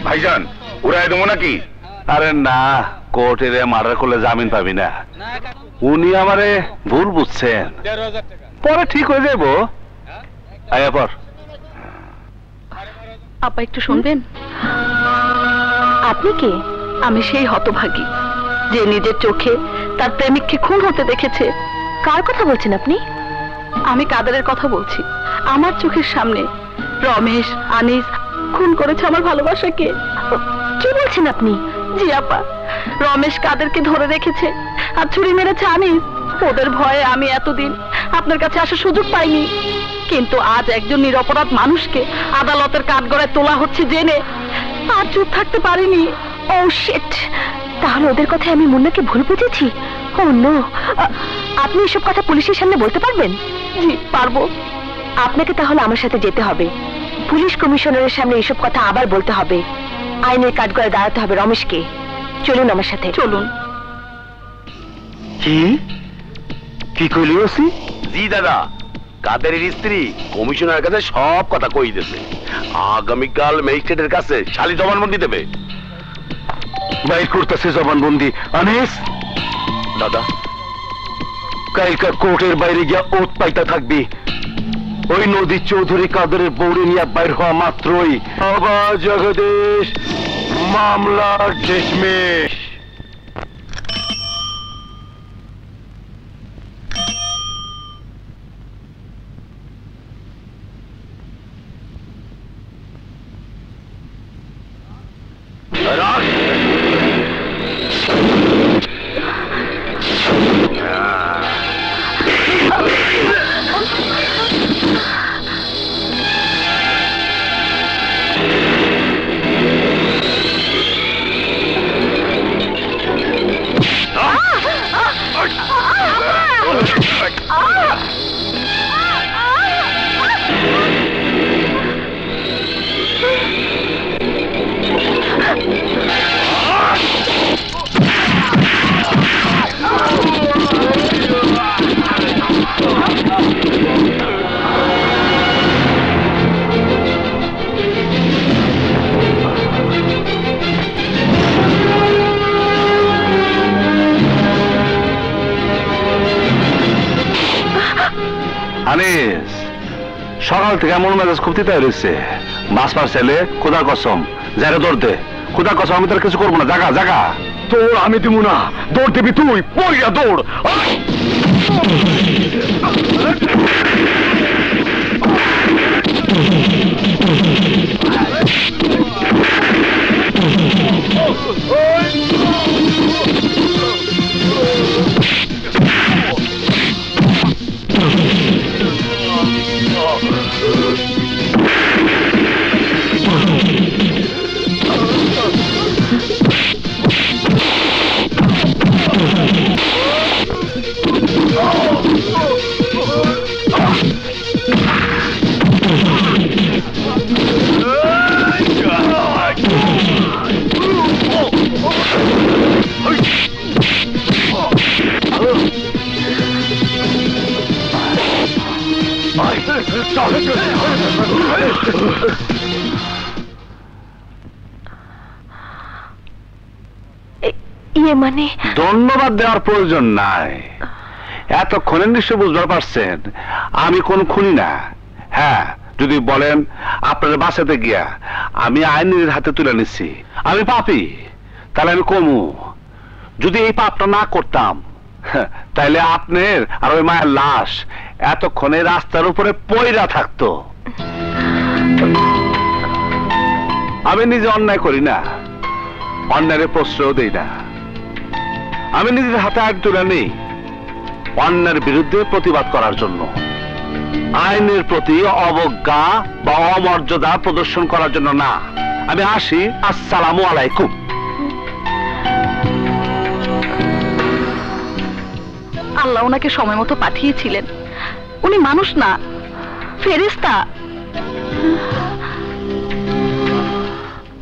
ভাইজান উড়াই দেবো নাকি? আরে না, কোর্টের মার্ডার করলে জামিন পাবি না। উনি আমারে ভুল বুঝছেন, পরে ঠিক হয়ে যাইব। আয়া পর আপা একটু শুনবেন? আপনি কে? আমি সেই হতভাগী যে নিজের চোখে তার প্রেমিককে খুন হতে দেখেছে। কার কথা বলছেন আপনি? আমি কাদেরের কথা বলছি। আমার চোখের সামনে রমেশ, আনিস খুন করেছে আমার ভালোবাসাকে। কি বলছেন আপনি? জি আপা, রমেশ কাদেরকে ধরে রেখেছে আর ছুরি মেরেছে আনিস। ওদের ভয়ে আমি এতদিন আপনার কাছে আসার সুযোগ পাইনি, কিন্তু আজ একজন নিরপরাধ মানুষকে আদালতের কাঠগড়ায় তোলা হচ্ছে জেনে আর চুপ থাকতে পারিনি। ও শিট, তাহলে ওদের কথায় আমি মুন্নাকে ভুল বুঝেছি। ও নো, আপনি এসব কথা পুলিশের সামনে বলতে পারবেন? জি পারবো। আপনাকে তাহলে আমার সাথে যেতে হবে, পুলিশ কমিশনারের সামনে এসব কথা আবার বলতে হবে, আইনের কাঠগড়ায় দাঁড়াতে হবে রমেশকে। চলুন আমার সাথে। চলুন। কি কি কইলি ওসি? জি দাদা, কাদেরের স্ত্রী কমিশনারের কাছে সব কথা কই দিয়েছে। আগামীকাল ম্যাজিস্ট্রেটের কাছে শালি জবানবন্দি দেবে। বাইর করতেছে জবানবন্দি। আনিস দাদা, কালকা কোর্টের বাইরে গিয়া ওত পাইতা থাকবি। ওই নদী চৌধুরী কাদেরের বৌড়ি নিয়ে বাইর হওয়া মাত্রই আবার জগদীশ মামলার ডিসমিস। আনিস, সকাল থেকে এমন মেজাজ খুব তিতা রয়েছে। মাছ মার ছেলে, খোদার কসম যারা দৌড় দে, খোদার কসম আমি তার কিছু করবো না। জাগা জাগা তোর আমি দিব না, দৌড় দিবি তুই, পড়িয়া দৌড়। মানে ধন্যবাদ দেওয়ার প্রয়োজন নাই। এতক্ষণে নিশ্চয় বুঝতে পারছেন আমি কোন খুনি না। হ্যাঁ, যদি বলেন আপনার বাসাতে গিয়া আমি আইনের হাতে তুলে নিচ্ছি আমি পাপী, তাহলে আমি কমু। যদি এই পাপটা না করতাম তাইলে আপনার আর ওই মায়ের লাশ এতক্ষণে রাস্তার উপরে পয়রা থাকতো। আমি নিজে অন্যায় করি না, অন্যায়ের প্রশ্রয় দেই না। আমি নিজের হাতে আইন তুলে নেই অন্যায়ের বিরুদ্ধে প্রতিবাদ করার জন্য, আইনের প্রতি অবজ্ঞা বা অমর্যাদা প্রদর্শন করার জন্য না। আমি আসি। আসসালামু আলাইকুম। আল্লাহ ওনাকে সময় মতো পাঠিয়েছিলেন। উনি মানুষ না, ফেরেশতা।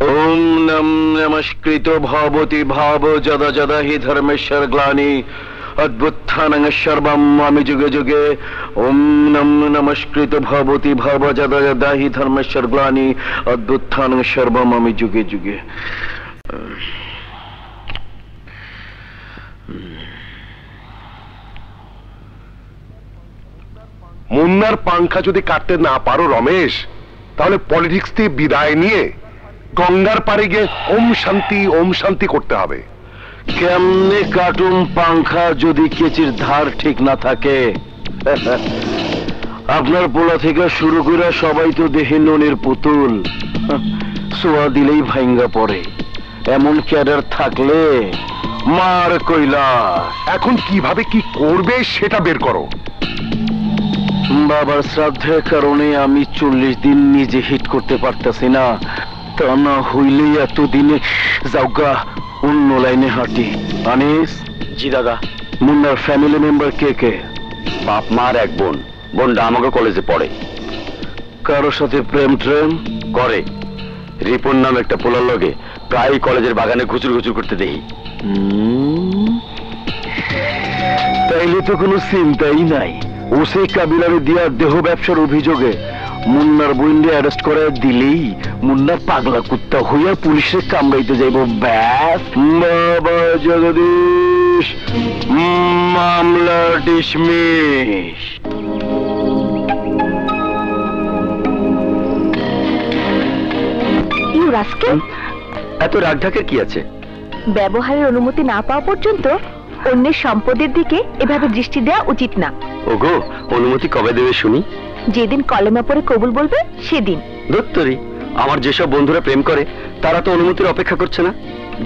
ওম নম নমস্কৃত ভবতি ভাব যদা যদা হি ধর্মেশ্বর গ্লানি অদ্ভুত্থানং সর্বম আমি যুগে যুগে। ওম নম নমস্কৃত ভবতি ভাব যদা যদা হি ধর্মেশ্বর গ্লানি অদ্ভুত্থানং সর্বম আমি যুগে যুগে। মুন্নার পাংখা যদি কাটতে না পারো রমেশ, তাহলে পলিটিক্স থেকে বিদায় নিয়ে গঙ্গার পাড়ে গিয়ে ওম শান্তি করতে হবে। কেমনে কাটুম পাংখা যদি কেচির ধার ঠিক না থাকে? আপনার পোলা থেকে শুরু করে সবাই তো দেখি ননির পুতুল, সোয়া দিলেই ভাঙ্গা পড়ে। এমন ক্যাডার থাকলে মার কৈলাস। এখন কিভাবে কি করবে সেটা বের করো। বাবার শ্রাদ্ধের কারণে আমি 40 দিন নিজে হিট করতে পারতেছি না, তা না হইলে এতদিনে যাওগা অন্য লাইনে হাঁটি। আনিস। জি দাদা। মুন্নার ফ্যামিলি মেম্বার কে কে? বাপ মার এক বোন, বোনটা আমাকে কলেজে পড়ে। কারোর সাথে প্রেম ট্রেম করে। রিপন নাম একটা পোলার লগে প্রায় কলেজের বাগানে ঘুচুর ঘুচুর করতে দেখি। তাইলে তো কোনো চিন্তাই নাই। ওসে কাবিলারে দিয়া দেহ ব্যবসার অভিযোগে মুন্নার বইন্ডে অ্যারেস্ট করে দিলেই মুন্না পাগলা কুত্তা হইয়া পুলিশের কামড়াইতে যাইব। ব্যাস, বাবা জগদীশ, মামলা ডিসমিস। এত রাগ ঢাকের কি আছে? ব্যবহারের অনুমতি না পাওয়া পর্যন্ত অন্যের সম্পদের দিকে এভাবে দৃষ্টি দেওয়া উচিত না। ওগো, অনুমতি কবে দেবে শুনি? যেদিন কলেমা পড়ে কবুল বলবে সেদিন। দত্তরি, আমার যেসব বন্ধুরা প্রেম করে তারা তো অনুমতির অপেক্ষা করছে না,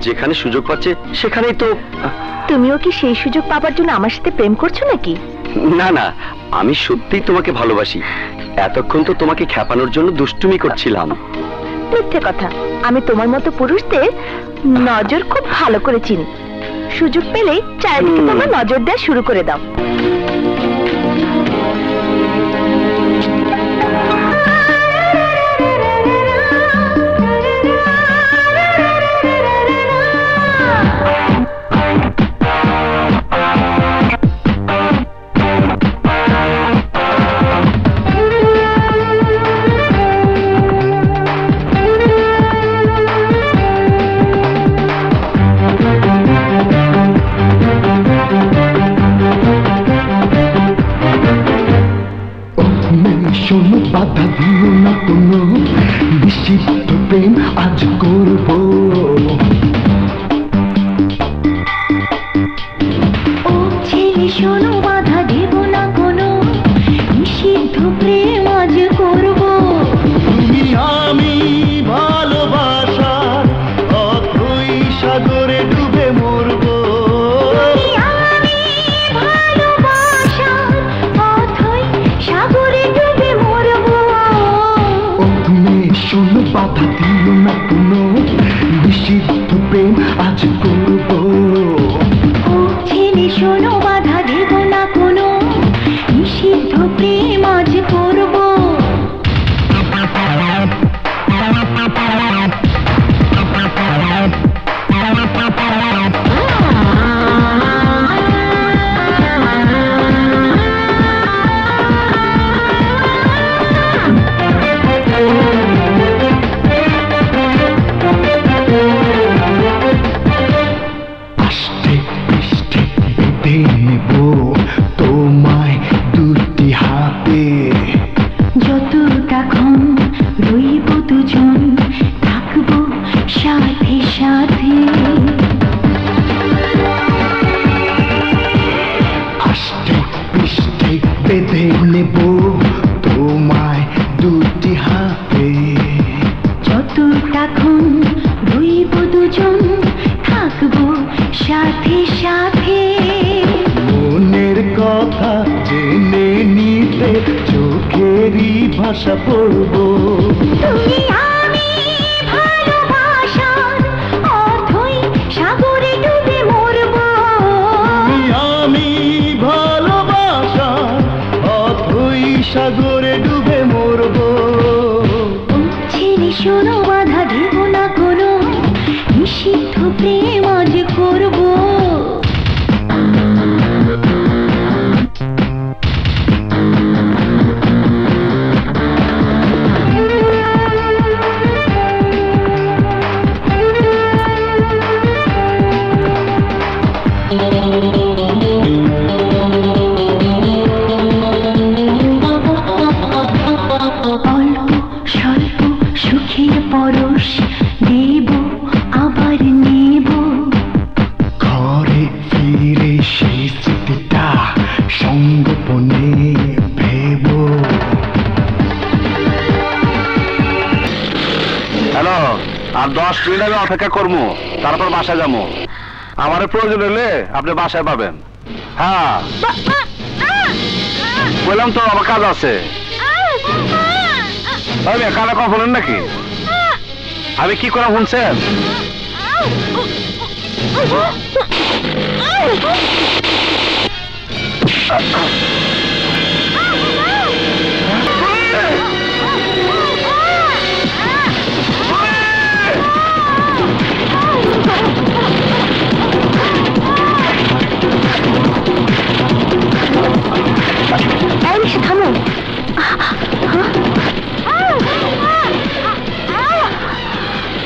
যেখানে সুযোগ পাচ্ছে সেখানেই তো। তুমিও কি সেই সুযোগ পাবার জন্য আমার সাথে প্রেম করছো নাকি? না না, আমি সত্যিই তোমাকে ভালোবাসি। এতক্ষণ তো তোমাকে খেপানোর জন্য দুষ্টুমি করছিলাম। মিথ্যে কথা। আমি তোমার মতো পুরুষদের নজর খুব ভালো করে চিনি। সুযোগ পেলেই চারিদিকে তোমরা নজর দেওয়া শুরু করে দাও। বাধা দিও না কোনো বিচিত্র প্রেম আজ করব। ও ছেলে শোনো, বাধা দেব না কোনো নিষিদ্ধ প্রেম আজ করব। তুমি আমি ভালোবাসার অথই সাগরে ডুবে মরব। শোনো, বাধা দিও না কোনো নিষিদ্ধ প্রেম আজ করব। ও ছেলে শোনো, বাধা দেব না কোনো নিষিদ্ধ প্রেম আজ করব। বেঁধে নেব তোমায় দুটি হাতে, যতক্ষণ রইব দুজন থাকবো সাথে সাথে। মনের কথা জেনে নিতে চোখেরই ভাষা পড়বো। তুমি আমি ভালোবাসার অথই সাগরে ডুবে মরবো। তুমি আমি ভালোবাসার অথই সাগরে ডুবে মরবো। ছেলে শোনো বাধা দেব না কোনো, নিষিদ্ধ প্রেম আজ করবো। অল্প স্বল্প সুখের পরশ দেব আবার নেব। ঘরে ফিরে সেই স্মৃতিটা সঙ্গোপনে ভেব। হ্যালো, আর 10 মিনিট আমি অপেক্ষা করবো, তারপর বাসায় যাবো। আমার প্রয়োজন হলে আপনি বাসায় পাবেন। হ্যাঁ বললাম তো আমার কাজ আছে। কানে কখন শুনেন নাকি? আমি কি করে শুনছেন? থামো।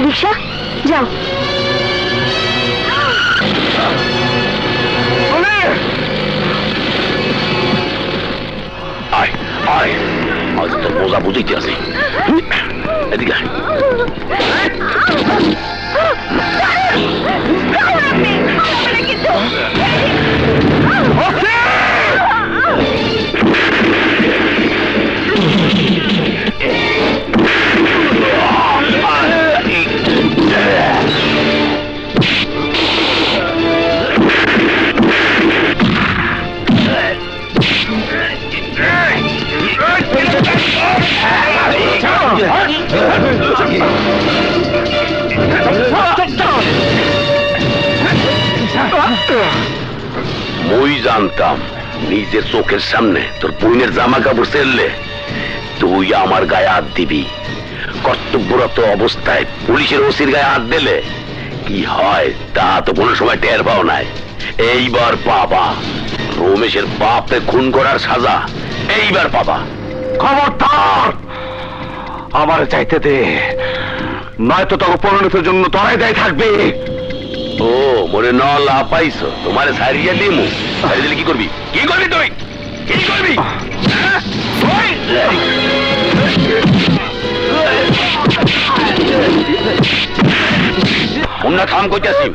রিক্সা যাও। আয় আয়, আজ তো মজা বুঝাইতে আছে। এদিকে মই জানতাম নিজের চোখের সামনে তোর বোনের জামা কাপড় ছেড়লে তুই আমার গায়ে হাত দিবি। কর্তব্যরত অবস্থায় পুলিশের ওসির গায়ে হাত দিলে কি হয় তা তো কোনো সময় টের পাও নাই। এইবার পাবা রমেশের বাপকে খুন করার সাজা, এইবার পাবা। খবরদার আমার চাইতে দে, নয়তো তোকে পরিণতির জন্য তোরাই দায়ী থাকবে। ও মনে ন লাভ পাইছো, তোমারে সারিয়ে দিমু। সারিয়ে দিলে কি করবি? কি করবি তুই? কি করবি? মুন্না থাম কইতাছি,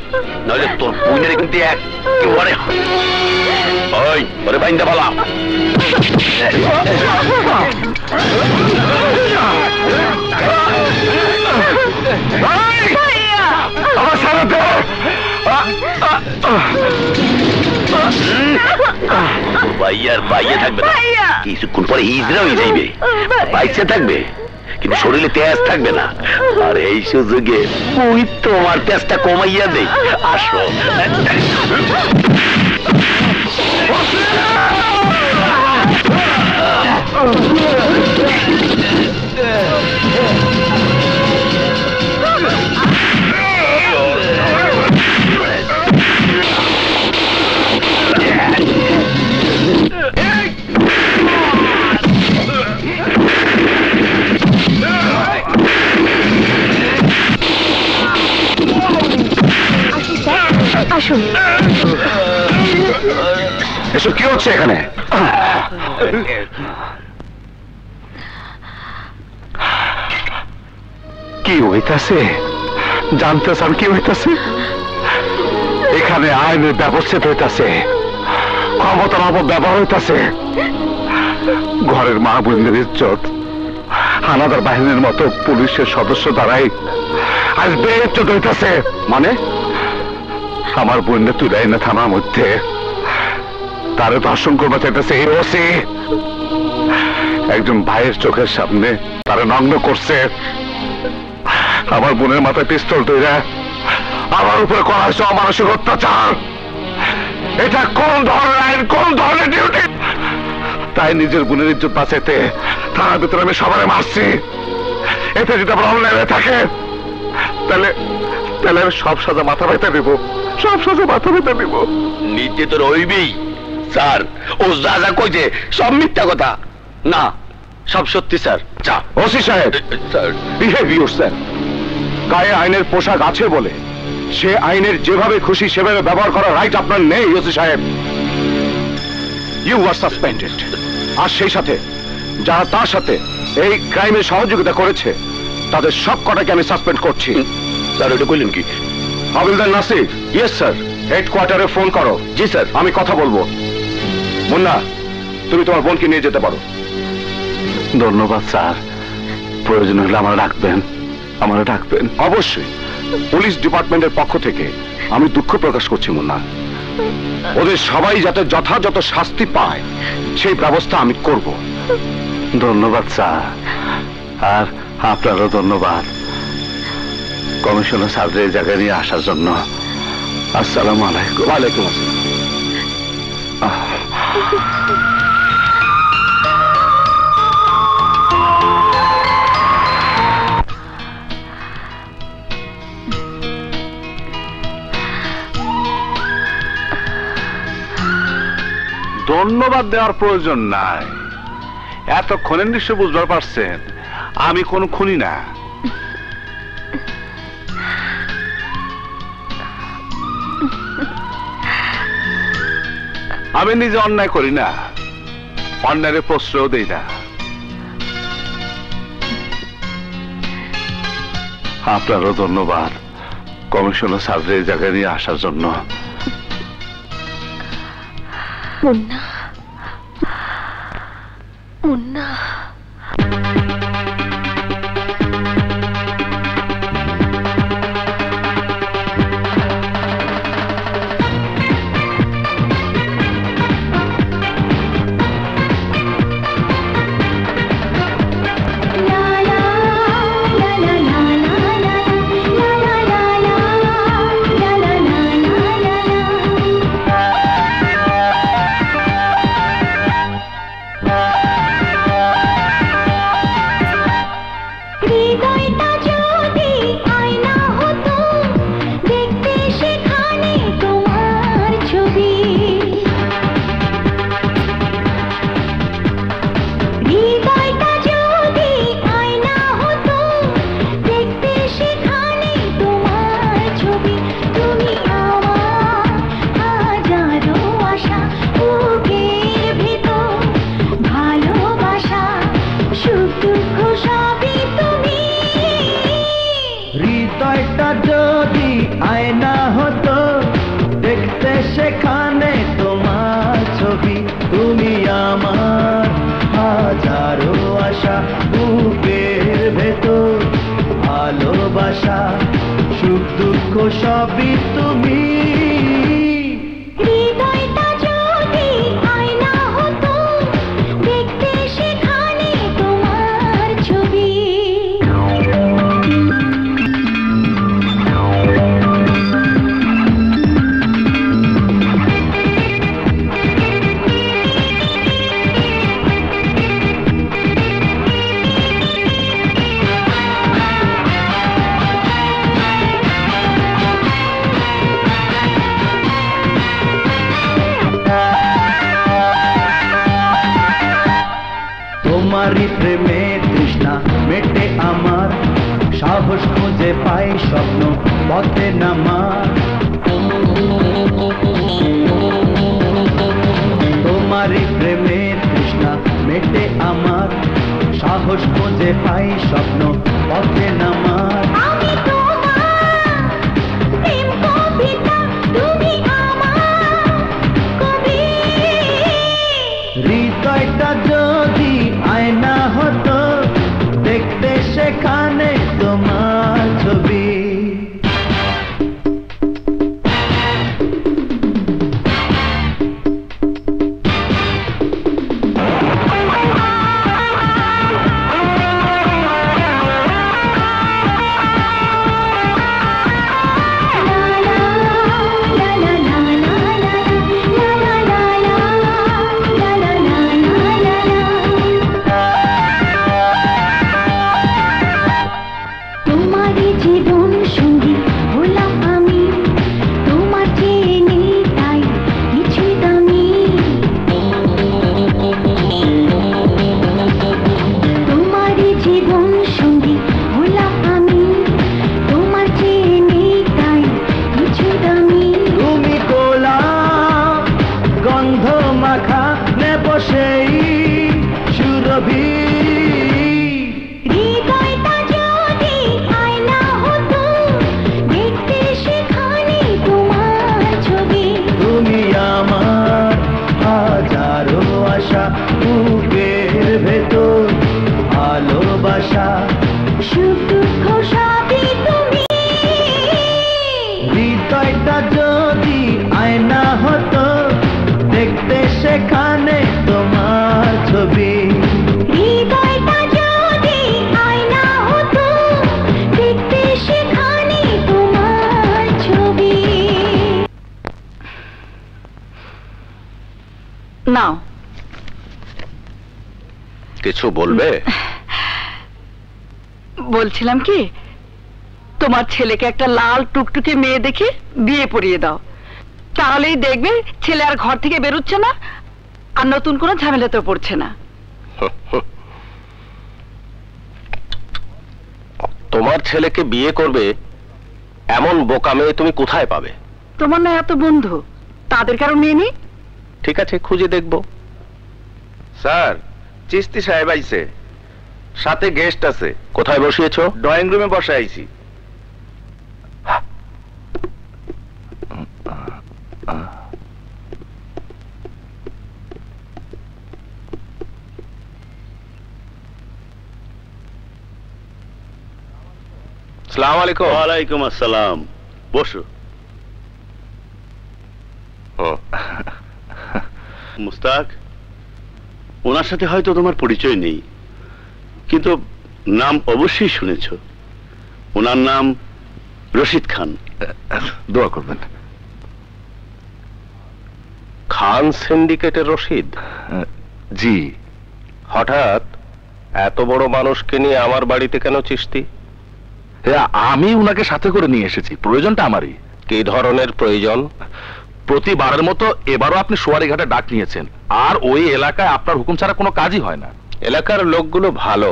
নইলে তোর পুইনের কিন্তু একেবারে ওই ওরে বাইন্দা বলাম। ভাইয়ার বাইয়ে থাকবে না, কিছুক্ষণ পরে হিজড়া হয়ে যাইবে, বাইসে থাকবে কিন্তু শরীরে তেজ থাকবে না। আর এই সুযোগে ওই তোমার তেজটা কমাইয়া দেই। আসো আসুন। এসব কি হচ্ছে এখানে? কি হইতাছে জানতেছেন? কি হইতাছে এখানে? আইনের ব্যবস্থিত হইতাছে, ক্ষমতার অপব্যবহার হইতাছে। ঘরের মা বোনদের ইজ্জত হানাদার বাহিনীর মতো পুলিশের সদস্য দ্বারাই আজ বেইজ্জত হইতেছে। মানে আমার বোনদের তুই না থানার মধ্যে তারে ধর্ষণ করবা চাইতেছে এই ওসি। একজন ভাইয়ের চোখের সামনে তারা নগ্ন করছে। আমার বোনের মাথায় পিস্তল তৈরা আমার উপরে করা হয়েছে অমানসিক অত্যাচার। এটা কোন ধরনের আইন, কোন ধরনের ডিউটি? তাই নিজের বোনের ইজ্জত বাঁচাইতে থানার ভিতরে আমি সবাই মারছি। এতে যদি আমার অন্যায় হয়ে থাকে তাহলে তাহলে আমি সব সাজা মাথা ব্যথা দিব, সব সাজা মাথা ব্যথা দিব। নিতে তো রইবি স্যার। ও যা যা কইছে সব মিথ্যা কথা। না, সব সত্যি স্যার। যা ওসি সাহেব, স্যার বিহেভ ইয়োরসেলফ। গায়ে আইনের পোশাক আছে বলে সে আইনের যেভাবে খুশি সেভাবে ব্যবহার করার রাইট আপনার নেই ওসি সাহেব। You are suspended. আর সেই সাথে যারা তার সাথে এই ক্রাইমে সহযোগিতা করেছে তাদের সব কটাকে আমি সাসপেন্ড করছি। স্যার এটা কইলেন কি? হাবিলদার নাসির। Yes sir. হেডকোয়ার্টারে ফোন করো। জি স্যার। আমি কথা বলবো। মুন্না, তুমি তোমার বোনকে নিয়ে যেতে পারো। ধন্যবাদ স্যার। প্রয়োজন হলে আমার ডাকবেন, আমার ডাকবেন। অবশ্যই। পুলিশ ডিপার্টমেন্টের পক্ষ থেকে আমি দুঃখ প্রকাশ করছি মুন্না। ওদের সবাই যাতে যথাযথ শাস্তি পায় সেই ব্যবস্থা আমি করব। ধন্যবাদ স্যার। আর আপনারও ধন্যবাদ কমিশনার স্যারদের এই জায়গায় নিয়ে আসার জন্য। আসসালামু আলাইকুম। ওয়ালাইকুম আসসালাম। ধন্যবাদ দেওয়ার প্রয়োজন নাই। এতক্ষণে নিশ্চয় বুঝতে পারছেন আমি কোন খুনি না। আমি নিজে অন্যায় করি না, অন্যায়ের প্রশ্রয় দেই না। আপনারও ধন্যবাদ কমিশনার স্যারদের এই জায়গায় নিয়ে আসার জন্য। মুন্না, মুন্না। সবই তুমি। হৃদয়টা যদি আয়না হতো দেখতে সেখানে তোমার ছবি। তোমারই প্রেমে তৃষ্ণা মেটে আমার, সাহস খুঁজে পাই স্বপ্ন পথে নামার। তোমারই প্রেমে তৃষ্ণা মেটে আমার, সাহস খুঁজে পাই স্বপ্ন পথে নামার। হৃদয়টা মাখা নেব সেই সুরভি হৃদয়টা যদি আয়না হতো দেখতে সেখানে তোমার ছবি তুমি আমার হাজারো আশা বুকের ভেতর ভালোবাসা সুখ দুঃখ সবই তুমি হৃদয়টা যদি আয়না হতো দেখতে সেখানে তোমার ছবি হৃদয়টা যদি আয়না হতো দেখতে সেখানে তোমার ছবি নাও। কিছু বলবে? বলছিলাম কি, তোমার ছেলেকে একটা লাল টুকটুকে মেয়ে দেখে বিয়ে পড়িয়ে দাও, তাহলেই দেখবে ছেলে আর ঘর থেকে বেরোচ্ছে না, আর নতুন কোনো ঝামেলাতেও পড়ছে না। তোমার ছেলেকে বিয়ে করবে এমন বোকা মেয়ে তুমি কোথায় পাবে? তোমার না এত বন্ধু, তাদের কারো মেয়ে নেই? ঠিক আছে, খুঁজে দেখব। স্যার, চিস্তি সাহেব আইছে, সাথে গেস্ট আছে। কোথায় বসিয়েছো? ড্রয়িং রুমে বসে আইছি। আসসালামু আলাইকুম। ওয়ালাইকুম আসসালাম, বসো। মুস্তাক, ওনার সাথে হয়তো তোমার পরিচয় নেই, কিন্তু নাম অবশ্যই শুনেছ। ওনার নাম রশিদ খান। দোয়া করবেন। খান সিন্ডিকেটের রশিদ? জি। হঠাৎ এত বড় মানুষকে নিয়ে আমার বাড়িতে কেন চিস্তি? আমি উনাকে সাথে করে নিয়ে এসেছি, প্রয়োজনটা আমারই। কি ধরনের প্রয়োজন? প্রতিবারের মতো এবারও আপনি সোয়ারিঘাটে ডাক নিয়েছেন, আর ওই এলাকায় আপনার হুকুম ছাড়া কোনো কাজই হয় না। এলাকার লোকগুলো ভালো,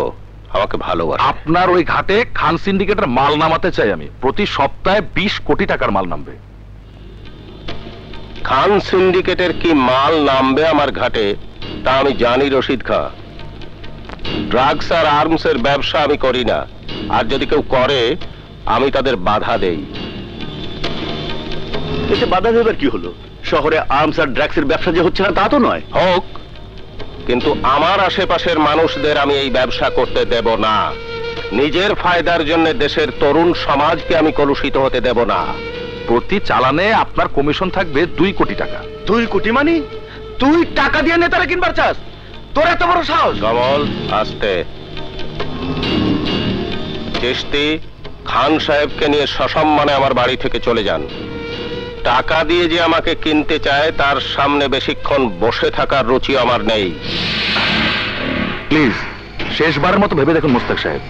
আমাকে ভালোবাসে। আপনার ওই ঘাটে খান সিন্ডিকেটের মাল নামাতে চাই আমি। প্রতি সপ্তাহে 20 কোটি টাকার মাল নামবে। খান সিন্ডিকেটের কি মাল নামবে আমার ঘাটে তা আমি জানি রশিদ খা। ড্রাগস আর আর্মস এর ব্যবসা আমি করি না, আর যদি কেউ করে আমি তাদের বাধা দেই। এতে বাধা দেবার কি হলো? শহরে আর্মস আর ড্রাগসের ব্যবসা যে হচ্ছে না তা তো নয়। হোক, কিন্তু আমার আশেপাশের মানুষদের আমি এই ব্যবসা করতে দেব না। নিজের ফায়দার জন্য দেশের তরুণ সমাজকে আমি কলুষিত হতে দেব না। প্রতি চালানে আপনার কমিশন থাকবে 2 কোটি টাকা। 2 কোটি মানে? তুই টাকা দিয়ে নেতারা কিনবার চাস? তোর এত বড় সাহস? কমল, আস্তে। চিশতি, খান সাহেবকে নিয়ে সসম্মানে আমার বাড়ি থেকে চলে যান। টাকা দিয়ে যে আমাকে কিনতে চায় তার সামনে বেশিক্ষণ বসে থাকার রুচি আমার নেই। প্লিজ, শেষবারের মতো ভেবে দেখুন মুস্তাক সাহেব।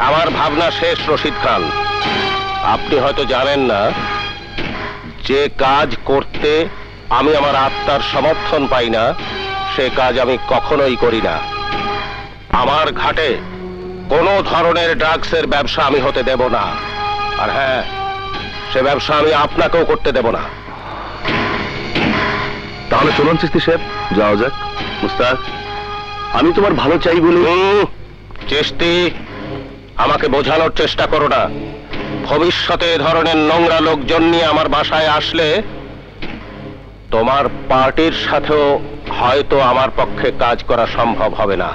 আমার ভাবনা শেষ রশিদ খান। আপনি হয়তো জানেন না, যে কাজ করতে আমি আমার আত্মার সমর্থন পাই না সে কাজ আমি কখনোই করি না। আমার ঘাটে কোনো ধরনের ড্রাগসের ব্যবসা আমি হতে দেব না। আর হ্যাঁ, সে ব্যবসা আমি আপনাকেও করতে দেব না। তাহলে চলুন চিস্তি সাহেব, যাওয়া যাক। মুস্তাক, আমি তোমার ভালো চাই বলে। চিশতি, আমাকে বোঝানোর চেষ্টা করো না। ভবিষ্যতে এ ধরনের নোংরা লোকজন নিয়ে আমার বাসায় আসলে তোমার পার্টির সাথেও হয়তো আমার পক্ষে কাজ করা সম্ভব হবে না।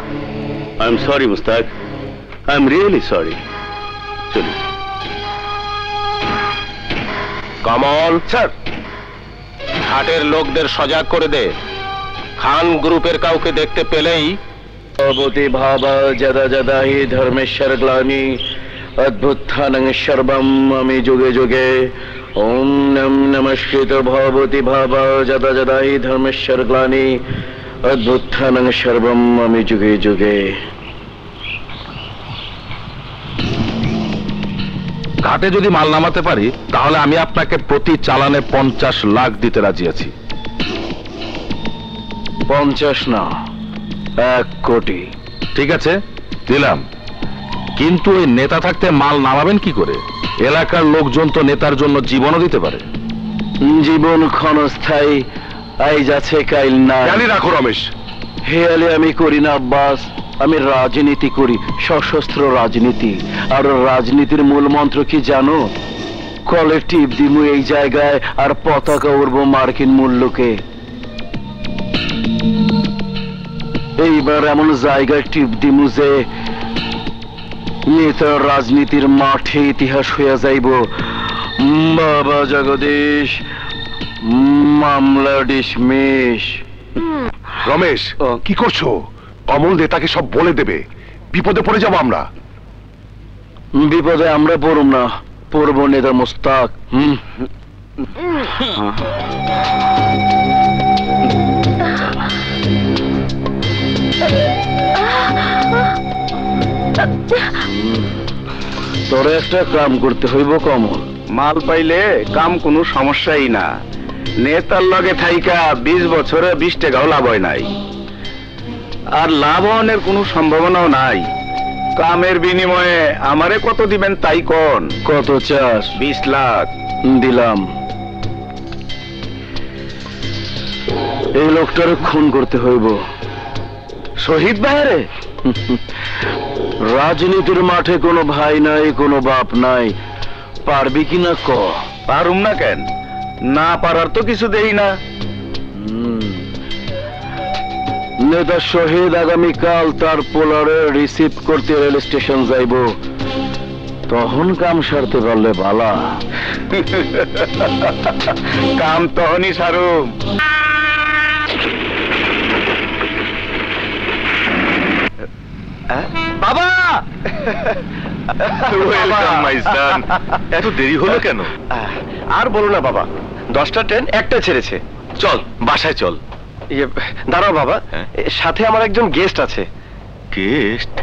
I am sorry Mushtaq, I am really sorry. চলো। কমল স্যার, ঘাটের লোকদের সজাগ করে দে। খান গ্রুপের কাউকে দেখতে পেলেই ভবতি ভাবা যদা যদা হি ধর্মেশ্বর গ্লানি অদ্ভুত্থানং সর্বম আমি যুগে যুগে ওম নম নমস্কৃত ভবতি ভাবা যদা যদা হি ধর্মেশ্বর গ্লানি অদ্ভুত্থানং সর্বম আমি যুগে যুগে। ঘাটে যদি মাল নামাতে পারি তাহলে আমি আপনাকে প্রতি চালানে 50 লাখ দিতে রাজি আছি। 50 না, 1 কোটি। ঠিক আছে, দিলাম। কিন্তু ওই নেতা থাকতে মাল নামাবেন কি করে? এলাকার লোকজন তো নেতার জন্য জীবনও দিতে পারে। জীবন ক্ষণস্থায়ী, আই যাচ্ছে কাইল না। জানি রাখো রমেশ। হেয়ালে আমি করি না আব্বাস, আমি রাজনীতি করি, সশস্ত্র রাজনীতি। আর রাজনীতির মূল মন্ত্র কি জানো? কলে টিপ দিমু এই জায়গায় আর পতাকা উড়বো মার্কিন মূল্যকে। এইবার এমন জায়গায় টিপ দিমু যে নেতার রাজনীতির মাঠে ইতিহাস হইয়া যাইব। বাবা জগদীশ, মামলা ডিসমিস। রমেশ কি করছো? অমল নেতাকে সব বলে দেবে, বিপদে পড়ে যাবো আমরা। বিপদে আমরা পড়ব না, পড়ব নেতা মোস্তাক। তোরে একটা কাম করতে হইব কমল। মাল পাইলে কাম কোনো সমস্যাই না। নেতার লগে থাইকা 20 বছরে 20 টাকাও লাভ হয় নাই, আর লাভ হওয়ার কোনো সম্ভাবনাও নাই। কামের বিনিময়ে আমারে কত দিবেন তাই কোন? কত চাস? 20 লাখ দিলাম। এই লোকটারে খুন করতে হইব। শহীদ ভাইরে? রাজনীতির মাঠে কোনো ভাই নাই, কোনো বাপ নাই। পারবি কিনা ক? পারুম না কেন? না পারার তো কিছু দেই না। নেতা শহীদ আগামীকাল তার পোলারে রিসিভ করতে রেল স্টেশন যাইব, তখন কাম সারতে পারলে বালা। কাম তখনই সারুম। বাবা! এত দেরি হলো কেন? আর বলো না বাবা, 10টা ট্রেন একটা ছেড়েছে। চল বাসায় চল। দাঁড়াও বাবা, সাথে আমার একজন গেস্ট আছে। গেস্ট?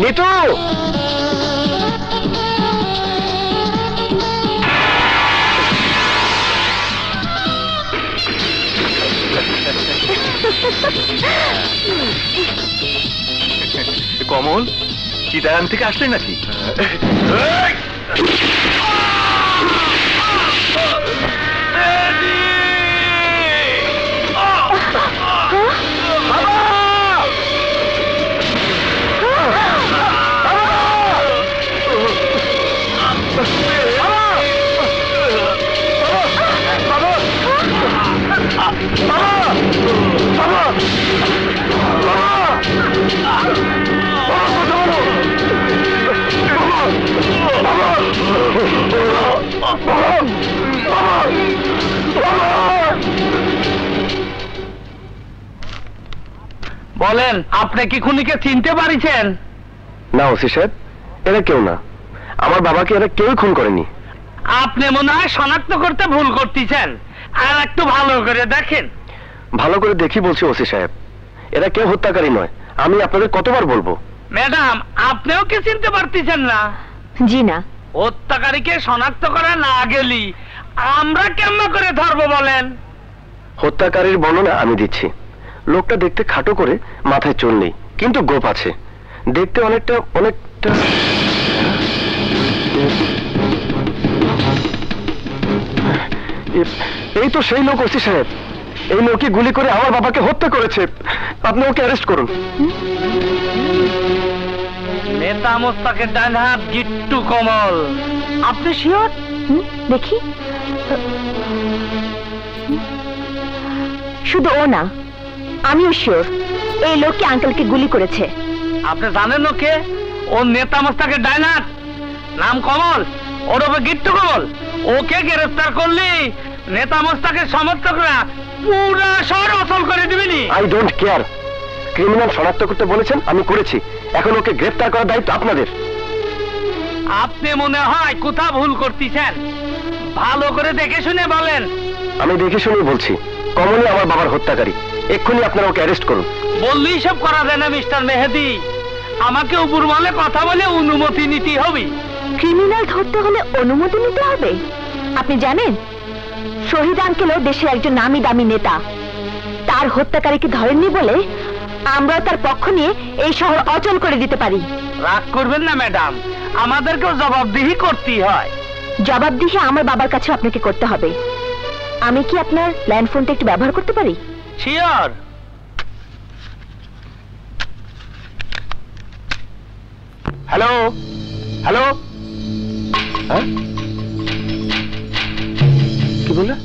নিতু! কমল, চিটাগাং থেকে আসলে নাকি? বলেন, আপনি কি খুনিকে চিনতে পারিছেন? না ওসি সাহেব, এরা কেউ না। আমার বাবাকে এরা কেউই খুন করেনি। আপনি মনে হয় শনাক্ত করতে ভুল করতেছেন, আর একটু ভালো করে দেখেন। ভালো করে দেখি বলছি ওসি সাহেব, এরা কেউ হত্যাকারী নয়। আমি আপনাদের কতবার বলবো? ম্যাডাম, আপনিও কি চিনতে পারতেছেন না? জি না। হত্যাকারীকে শনাক্ত করা না গেলি আমরা কেমন করে ধরবো বলেন? হত্যাকারীর বর্ণনা আমি দিচ্ছি। লোকটা দেখতে খাটো করে, মাথায় চুল নেই, কিন্তু গোপ আছে। দেখতে অনেকটা এই তো সেই লোক ওসি সাহেব। এই লোকই গুলি করে আমার বাবাকে হত্যা করেছে। আপনি ওকে অ্যারেস্ট করুন। নেতা মোস্তাকের ডান হাত গিট্টু কমল। আপনি শিওর? দেখি। শুধু ও না, আমিও শিওর এই লোকটি আঙ্কেলকে গুলি করেছে। আপনি জানেন ওকে? ও নেতা মোস্তাকের ডান হাত, নাম কমল, ওর ওপর গিট্টু কমল। ওকে গ্রেফতার করলে নেতা মোস্তাকের সমর্থকরা পুরা শহর অচল করে দিবেনি। I don't care. ক্রিমিনাল শনাক্ত করতে বলেছেন, আমি করেছি। এখন ওকে গ্রেফতার করার দায়িত্ব আপনাদের। আপনি মনে হয় কোথা ভুল করতেছেন, ভালো করে দেখে শুনে বলেন। আমি দেখে শুনে বলছি, কমলই আমার বাবার হত্যাকারী। এক্ষুনি আপনারা ওকে অ্যারেস্ট করুন। বললেই সব করা যায় না মিস্টার মেহেদি। আমাকে উপর বলে কথা বলে অনুমতি নিতে হবে। ক্রিমিনাল ধরতে হলে অনুমতি নিতে হবে? আপনি জানেন, শহীদ আঙ্কেলও দেশের একজন নামি দামি নেতা। তার হত্যাকারীকে ধরেননি বলে আমরাও তার পক্ষ নিয়ে এই শহর অচল করে দিতে পারি। রাগ করবেন না ম্যাডাম, আমাদেরকেও জবাবদিহি করতেই হয়। জবাবদিহি আমার বাবার কাছে আপনাকে করতে হবে। আমি কি আপনার ল্যান্ড ফোনটা একটু ব্যবহার করতে পারি? শিওর। হ্যালো হ্যালো, হ্যাঁ কি বললে?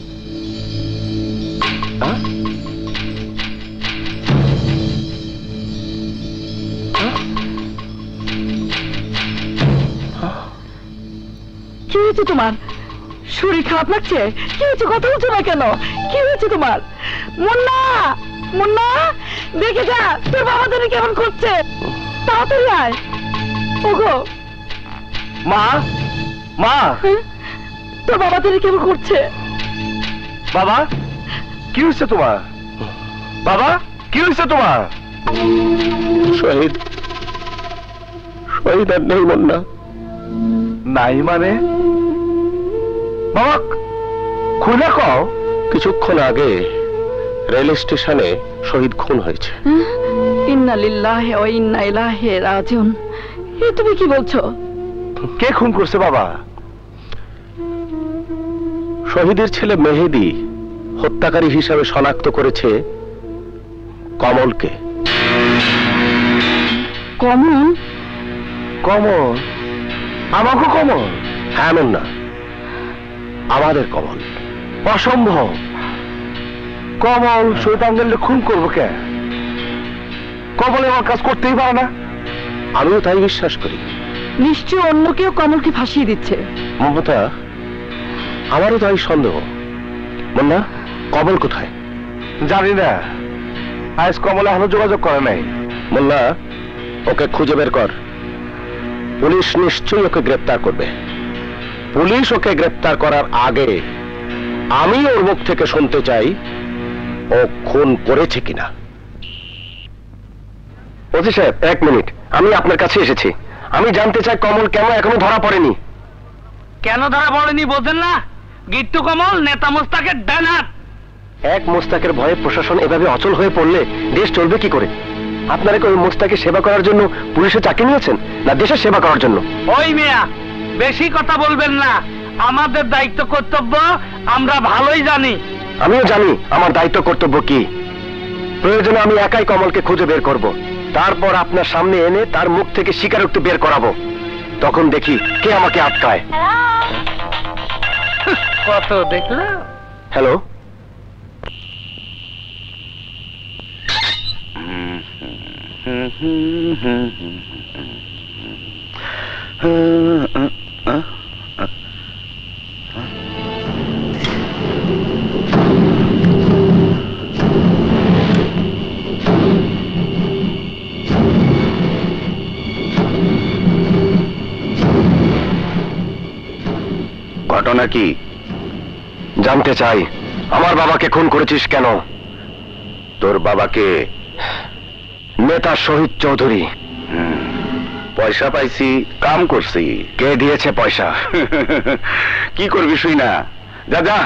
কি হয়েছে তোমার? শরীর খারাপ লাগছে? কি হয়েছে? কথা বলছো না কেন? কি হয়েছে তোমার? মুন্না, মুন্না দেখে যা তোর বাবা জানি কেমন করছে। তাড়াতাড়ি আয়। ওগো মা, মা, তোর বাবা জানি কেমন করছে। বাবা কি হয়েছে তোমার? বাবা কি হয়েছে তোমার? শহীদ, শহীদ আর নেই মুন্না। নাই মানে? বাবা খুলে কও। কিছুক্ষণ আগে রেল স্টেশনে শহীদ খুন হয়েছে। ইন্না লিল্লাহি ওয়া ইন্না ইলাইহি রাজিউন। এ তুমি কি বলছো? কে খুন করছে বাবা? শহীদের ছেলে মেহেদী হত্যাকারী হিসাবে শনাক্ত করেছে কমলকে। কমল? কমল? আমাকে কমল? হ্যাঁ না, আমাদের কমল। অসম্ভব। কমল শহীদ আঙ্গেলকে খুন করবো কে? কমল আমার কাজ করতেই পারে না। আমিও তাই বিশ্বাস করি। নিশ্চয় অন্য কেউ কমলকে ফাঁসিয়ে দিচ্ছে। মমতা, আমারও তাই সন্দেহ। মুন্না, কমল কোথায়? জানি না, আজ কমল এখনো যোগাযোগ করে নাই। মোল্লা, ওকে খুঁজে বের কর। পুলিশ নিশ্চয়ই ওকে গ্রেপ্তার করবে। পুলিশ ওকে গ্রেপ্তার করার আগে আমি ওর মুখ থেকে শুনতে চাই ও খুন করেছে কিনা। ওসি সাহেব, এক মিনিট, আমি আপনার কাছে এসেছি। আমি জানতে চাই কমল কেন এখনো ধরা পড়েনি। কেন ধরা পড়েনি বোঝেন না? গিট্টু কমল নেতা মোস্তাকের ডান হাত। এক মোস্তাকের ভয়ে প্রশাসন এভাবে অচল হয়ে পড়লে দেশ চলবে কি করে? আপনারা কি ওই মোস্তাকে সেবা করার জন্য পুলিশে চাকরি নিয়েছেন, না দেশের সেবা করার জন্য? ওই মিয়া, বেশি কথা বলবেন না। আমাদের দায়িত্ব কর্তব্য আমরা ভালোই জানি। আমিও জানি আমার দায়িত্ব কর্তব্য কি। প্রয়োজনে আমি একাই কমলকে খুঁজে বের করব, তারপর আপনার সামনে এনে তার মুখ থেকে স্বীকারোক্তি বের করাবো। তখন দেখি কে আমাকে আটকায়। কত দেখলো? হ্যালো, ঘটনা কি জানতে চাই। আমার বাবাকে খুন করেছিস কেন? তোর বাবাকে? নেতা শহীদ চৌধুরী। পয়সা পাইছি, কাম করছি। কে দিয়েছে পয়সা? কি করবি শুই না? যা যা,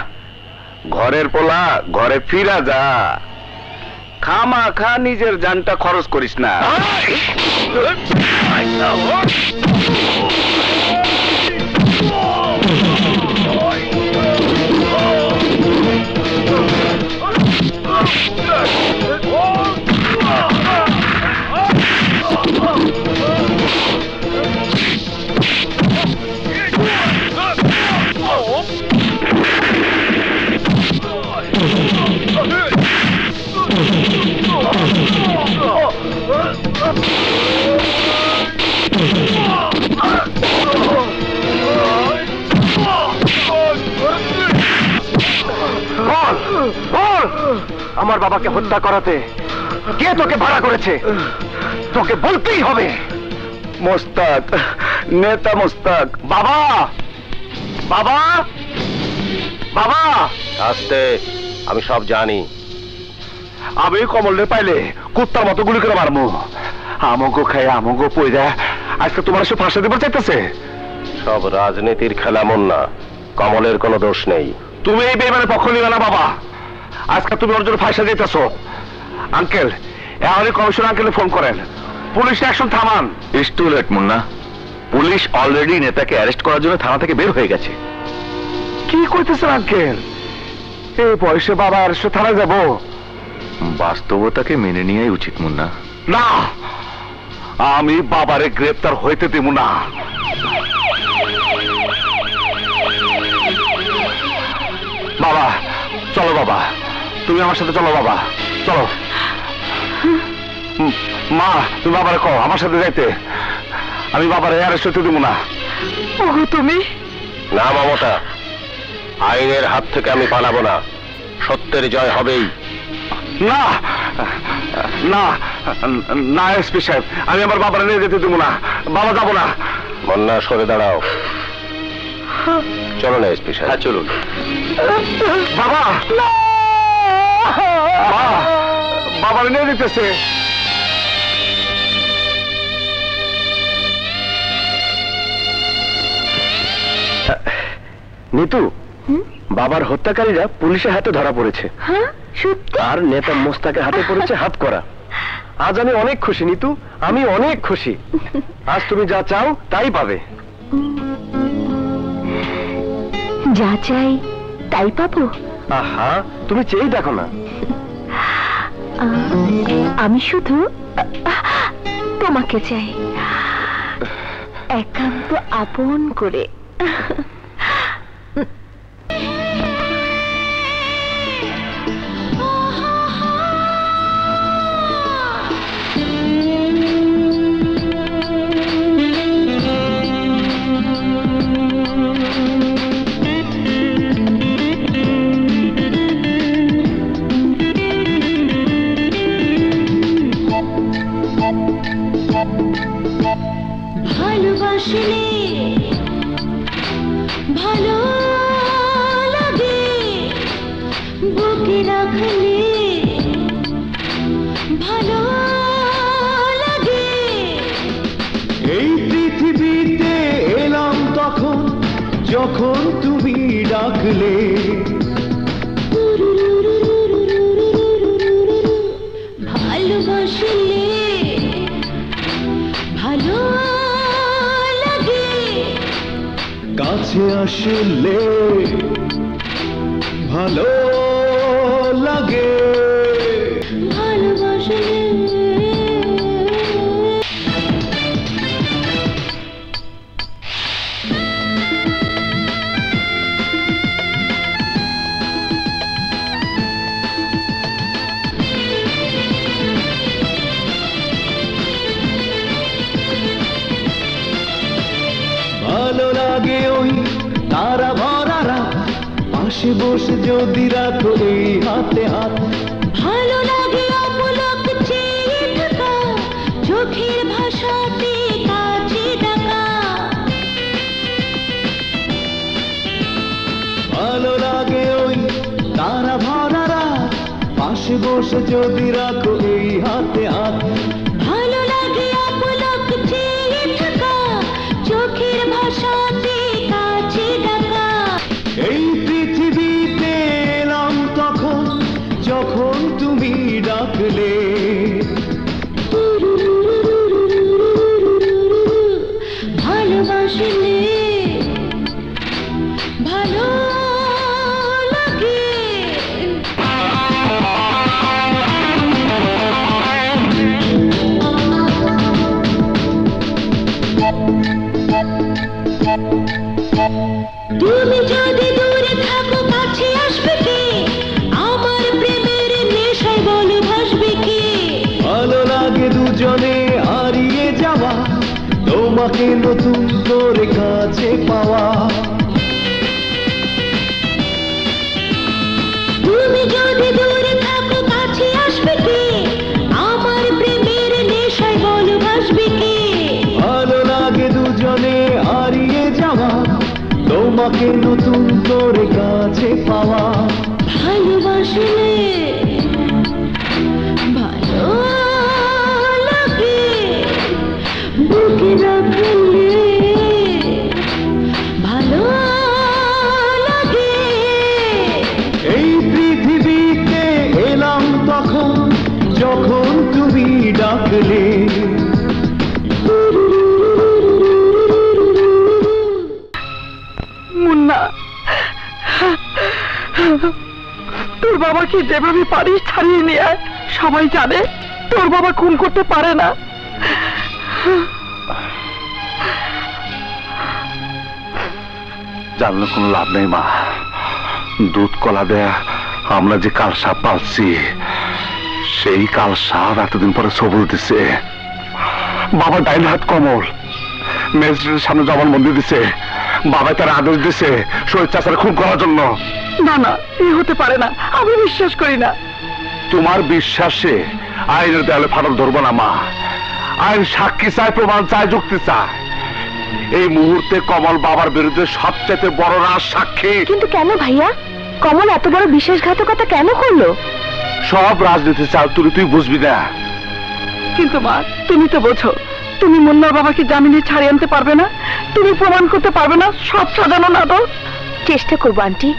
ঘরের পোলা ঘরে ফিরা যা। খামা খা নিজের জানটা খরচ করিস না। আমার বাবাকে হত্যা করাতে কে তোকে ভাড়া করেছে? তোকে বলতেই হবে। মোস্তাক, নেতা মোস্তাক। বাবা, বাবা, বাবা। আস্তে, আমি সব জানি। আমি কমলরে পাইলে কুত্তার মতো গুলি করে মারমু। আমগো খাই আমগো পয়রা আজকে তোমার সে ফাঁসা দেবার চাইতেছে। সব রাজনীতির খেলা মুন্না, কমলের কোনো দোষ নেই। তুমি এই বেইমানের পক্ষ নিবে না বাবা। আজকে তুমি ওর জন্য ফাঁসা দিতেছ। আঙ্কেল, এখনই কমিশনার আঙ্কেলে ফোন করেন। পুলিশ অ্যাকশন থামান। It's too late Munna, police already নেতাকে অ্যারেস্ট করার জন্য থানা থেকে বের হয়ে গেছে। কি কইতেছেন আঙ্কেল? এই বয়সে বাবা অ্যারেস্ট থানায় যাব? বাস্তবতাকে মেনে নেওয়াই উচিত মুন্না। না, আমি বাবারে গ্রেপ্তার হইতে দেব না। বাবা চলো, বাবা তুমি আমার সাথে চলো, বাবা চলো। মা তুমি বাবারে কও আমার সাথে যাইতে, আমি বাবারে অ্যারেস্ট হতে দেব না। ওগো তুমি? না মমতা, আইনের হাত থেকে আমি পালাবো না, সত্যের জয় হবেই। না না না এসপি সাহেব, আমি আমার বাবারে নিয়ে যেতে দেবো না। বাবা যাবো না। বন্যা সরে দাঁড়াও। চলো না এসপি সাহেব। চলুন। বাবা বাবারে নিয়ে যেতেছে। নিতু, বাবার হত্যাকারীরা পুলিশের হাতে ধরা পড়েছে। হ্যাঁ সত্যি? আর নেতা মোস্তাকের হাতে পড়েছে হাত করা। আজ আমি অনেক খুশি নিতু, আমি অনেক খুশি। আজ তুমি যা চাও তাই পাবে। যা চাই তাই পাবো? আহা, তুমি চেয়েই দেখো না। আমি শুধু তোমাকে চাই, একান্ত আপন করে। ভালোবাসলে ভালো লাগে, বুকে রাখলে ভালো লাগে। এই পৃথিবীতে এলাম তখন যখন তুমি ডাকলে, ভালোবাসলে ভালো লাগে, কাছে আসলে ভালো লাগে। ভালোবাসলে ভালো লাগে ওই তারা ভরা রাত, পাশে বসে যদি রাখো এই হাতে হাত। ভালো লাগে অপলক চেয়ে থাকা, চোখের ভাষাতে কাছে ডাকা। ভালো লাগে ওই তারা ভরা রাত, পাশে বসে যদি রাখো এই হাতে হাত। ভালো লাগে অপলক চেয়ে থাকা, চোখের ভাষাতে কাছে ডাকা। এই পৃথিবীতে এলাম তখন যখন তুমি ডাকলে, ভালোবাসলে ভালো লাগে। তুমি যদি দূরে থাকো কাছে আসবে কে, আমার প্রেমের নেশায় বলে ভাসবে কে। ভালো লাগে দুজনে হারিয়ে যাওয়া, তোমাকে নতুন করে কাছে পাওয়া। তুমি যদি দূরে থাকো কাছে আসবে কে, আমার প্রেমের নেশায় বলে ভাসবে কে। ভালো লাগে দুজনে হারিয়ে যাওয়া, তোমাকে নতুন করে কাছে পাওয়া। ভালোবাসলে ভালো লাগে, বুকে রাখলে ভালো লাগে। এই পৃথিবীতে এলাম তখন যখন তুমি ডাকলে, তোর বাবাকে যেভাবে পারিস ছাড়িয়ে নিয়ে আয়। সবাই জানে তোর বাবা খুন করতে পারে না। জানলে কোনো লাভ নেই মা। দুধ কলা দেয়া আমরা যে কাল সাপ পালছি, সেই কাল সাপ এতদিন পরে সবল দিছে। বাবা ডাইন হাত কমল ম্যাজিস্ট্রেটের সামনে জবানবন্দি দিছে। বাবা তার আদেশ দিছে শহীদ চাচার খুন করার জন্য। না না, এই হতে পারে না, আমি বিশ্বাস করি না। তোমার বিশ্বাসে আইনের দেয়ালে ফাটল ধরবো না মা। আইন সাক্ষী চায়, প্রমাণ চায়, যুক্তি চায়। এই মুহূর্তে কমল বাবার বিরুদ্ধে সবচেয়ে বড় রাজ সাক্ষী। কিন্তু কেন ভাইয়া? কমল এত বড় বিশ্বাসঘাতকতা কেন করলো? সব রাজনীতি চাল তুই বুঝবি না। কিন্তু মা, তুমি তো বোঝো, তুমি মুন্নার বাবাকে জামিনে ছাড়িয়ে আনতে পারবে না। তুমি প্রমাণ করতে পারবে না সব সাজানো নাটক। চেষ্টা করবো আন্টি,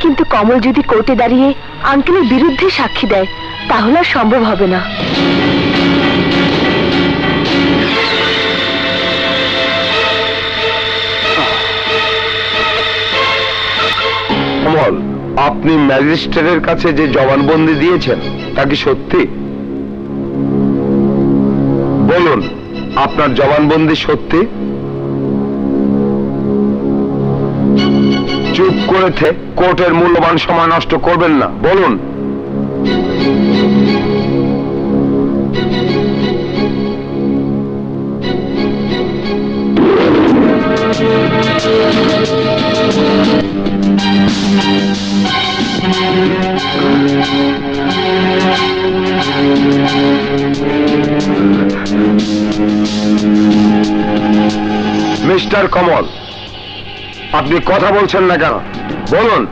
কিন্তু কমল যদি কোর্টে দাঁড়িয়ে আঙ্কেলের বিরুদ্ধে সাক্ষী দেয় তাহলে আর সম্ভব হবে না। কমল, আপনি ম্যাজিস্ট্রেটের কাছে যে জবানবন্দি দিয়েছেন তা কি সত্যি? বলুন, আপনার জবানবন্দি সত্যি? চুপ করে কোর্টের মূল্যবান সময় নষ্ট করবেন না, বলুন। মিস্টার কমল, আপনি কথা বলছেন না কেন? বলুন,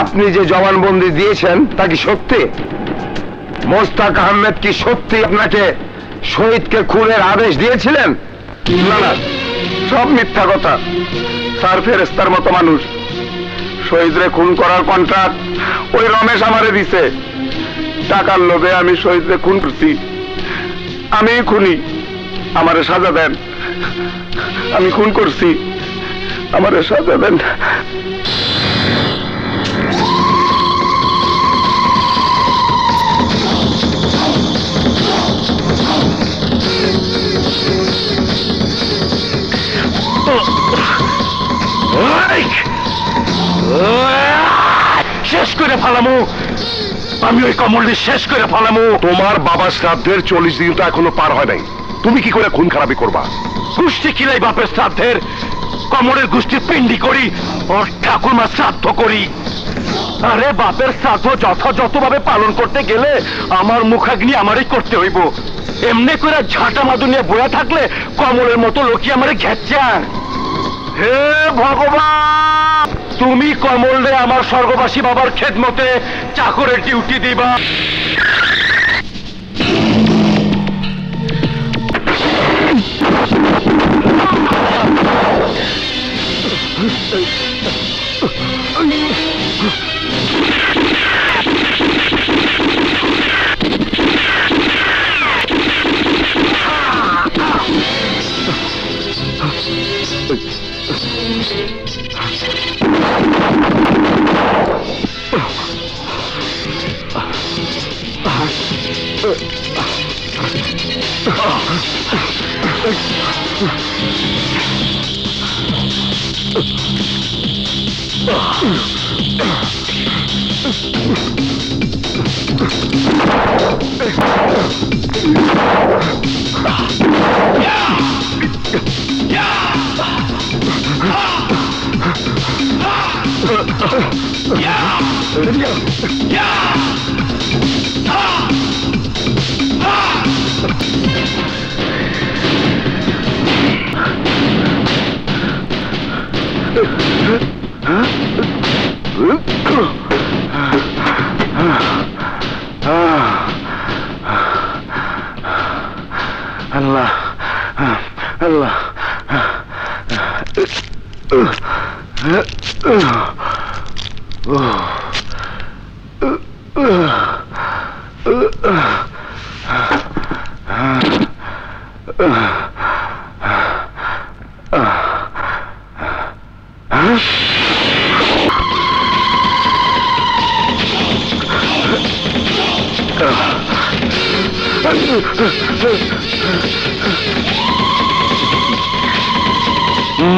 আপনি যে জবানবন্দি দিয়েছেন তা কি সত্যি? মোস্তাক আহমেদ কি সত্যি আপনাকে শহীদকে খুনের আদেশ দিয়েছিলেন? না না, সব মিথ্যা কথা। স্যার ফেরেস্তার মতো মানুষ। শহীদরে খুন করার কন্ট্রাক্ট ওই রমেশ আমারে দিছে। টাকার লোভে আমি শহীদরে খুন করছি। আমি খুনি, আমারে সাজা দেন। আমি খুন করছি, আমারে সাজা দেন। শেষ করে ফেলামু আমি, ওই কমলটি শেষ করে ফেলামু। তোমার বাবার শ্রাদ্ধের 40 দিন তো এখনো পার হয় নাই, তুমি কি করে খুন খারাপি করবা? গোষ্ঠী কিলাই বাপের শ্রাদ্ধের, কমলের গোষ্ঠীর পিণ্ডি করি, ওর ঠাকুরমার শ্রাদ্ধ করি। আরে বাপের শ্রাদ্ধ যথাযথভাবে পালন করতে গেলে আমার মুখাগ্নি আমারই করতে হইব। এমনি করে ঝাঁটা মাদু নিয়ে বয়া থাকলে কমলের মতো লোকই আমারে ঘেচ্ছান। হে ভগবান, তুমি কমলরে আমার স্বর্গবাসী বাবার খেদমতে চাকরের ডিউটি দিবা। আল্লাহ আল্লাহ,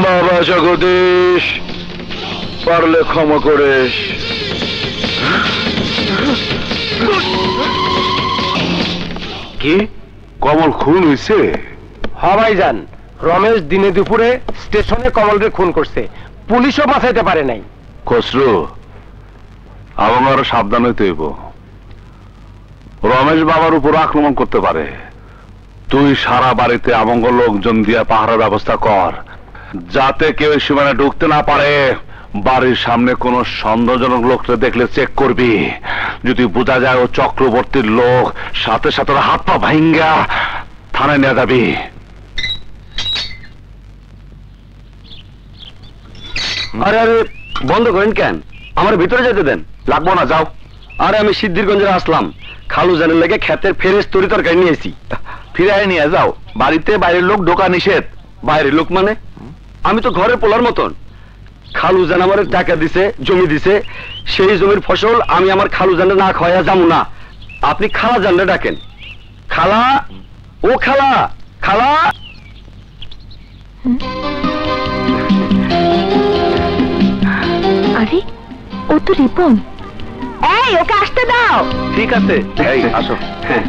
বাবা জগদীশ, পারলে ক্ষমা করিস। কি কমল খুন হইছে? হবাই যান, রমেশ দিনে দুপুরে স্টেশনে কমলকে খুন করছে, পুলিশও বাঁচাইতে পারে নাই। খসরু, আমার আরো সাবধান হইতে হইব। রমেশ বাবার উপর আক্রমণ করতে পারে। তুই সারা বাড়িতে আমঙ্গ লোকজন দিয়া পাহারার ব্যবস্থা কর, যাতে কেউ সীমানা ঢুকতে না পারে। বাড়ির সামনে কোন সন্দেহজনক লোকটা দেখলে চেক করবি। যদি বোঝা যায় ও চক্রবর্তীর লোক, সাথে সাথে হাত পা ভাঙ্গা থানায় নিয়ে যাবি। আরে আরে বন্ধ করেন কেন? আমার ভিতরে যেতে দেন। লাগবো না, যাও। আরে আমি সিদ্ধিরগঞ্জে আসলাম, খালু জানের লেগে ক্ষেতের ফেরেস তরি তরকারি নিয়েছি। ফিরে নিয়ে যাও, বাড়িতে বাইরের লোক ঢোকা নিষেধ। বাইরের লোক মানে? আমি তো ঘরে পোলার মতন। খালু জান আমার টাকা দিছে, জমি দিছে, সেই জমির ফসল আমি আমার খালু জানে না খাওয়া যাবো না। আপনি খালা জানলে ডাকেন। খালা, ও খালা, খালা। আরে ও তো রিপন। এই ওকে আসতে দাও। ঠিক আছে, এই আসো। হ্যাঁ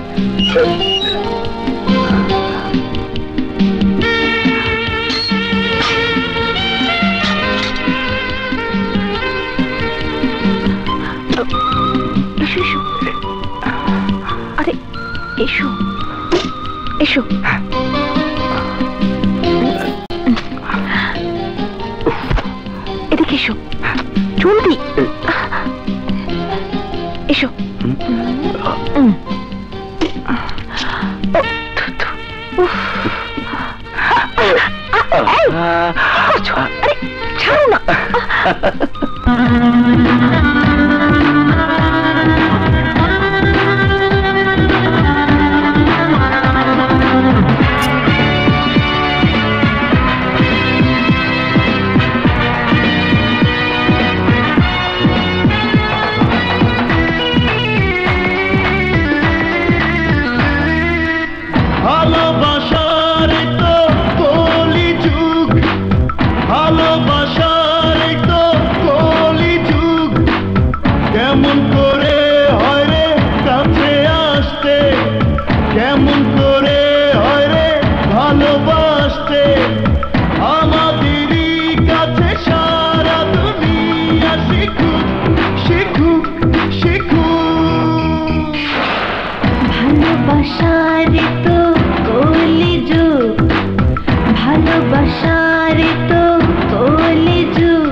এসো এসো। আরে এসো এসো। এদিকে এসো, জলদি এসো। ছাড়ো না। ভালোবাসার তো কলিযুগ, ভালোবাসার তো কলিযুগ। কেমন করে হয় রে কাছে আসতে, কেমন করে হয় রে ভালোবাসতে। আমাদেরই কাছে সারা দুনিয়া শিখুক, শিখুক, শিখুক। ভালোবাসার তো কলিযুগ, ভালোবাসার তো কলিযুগ।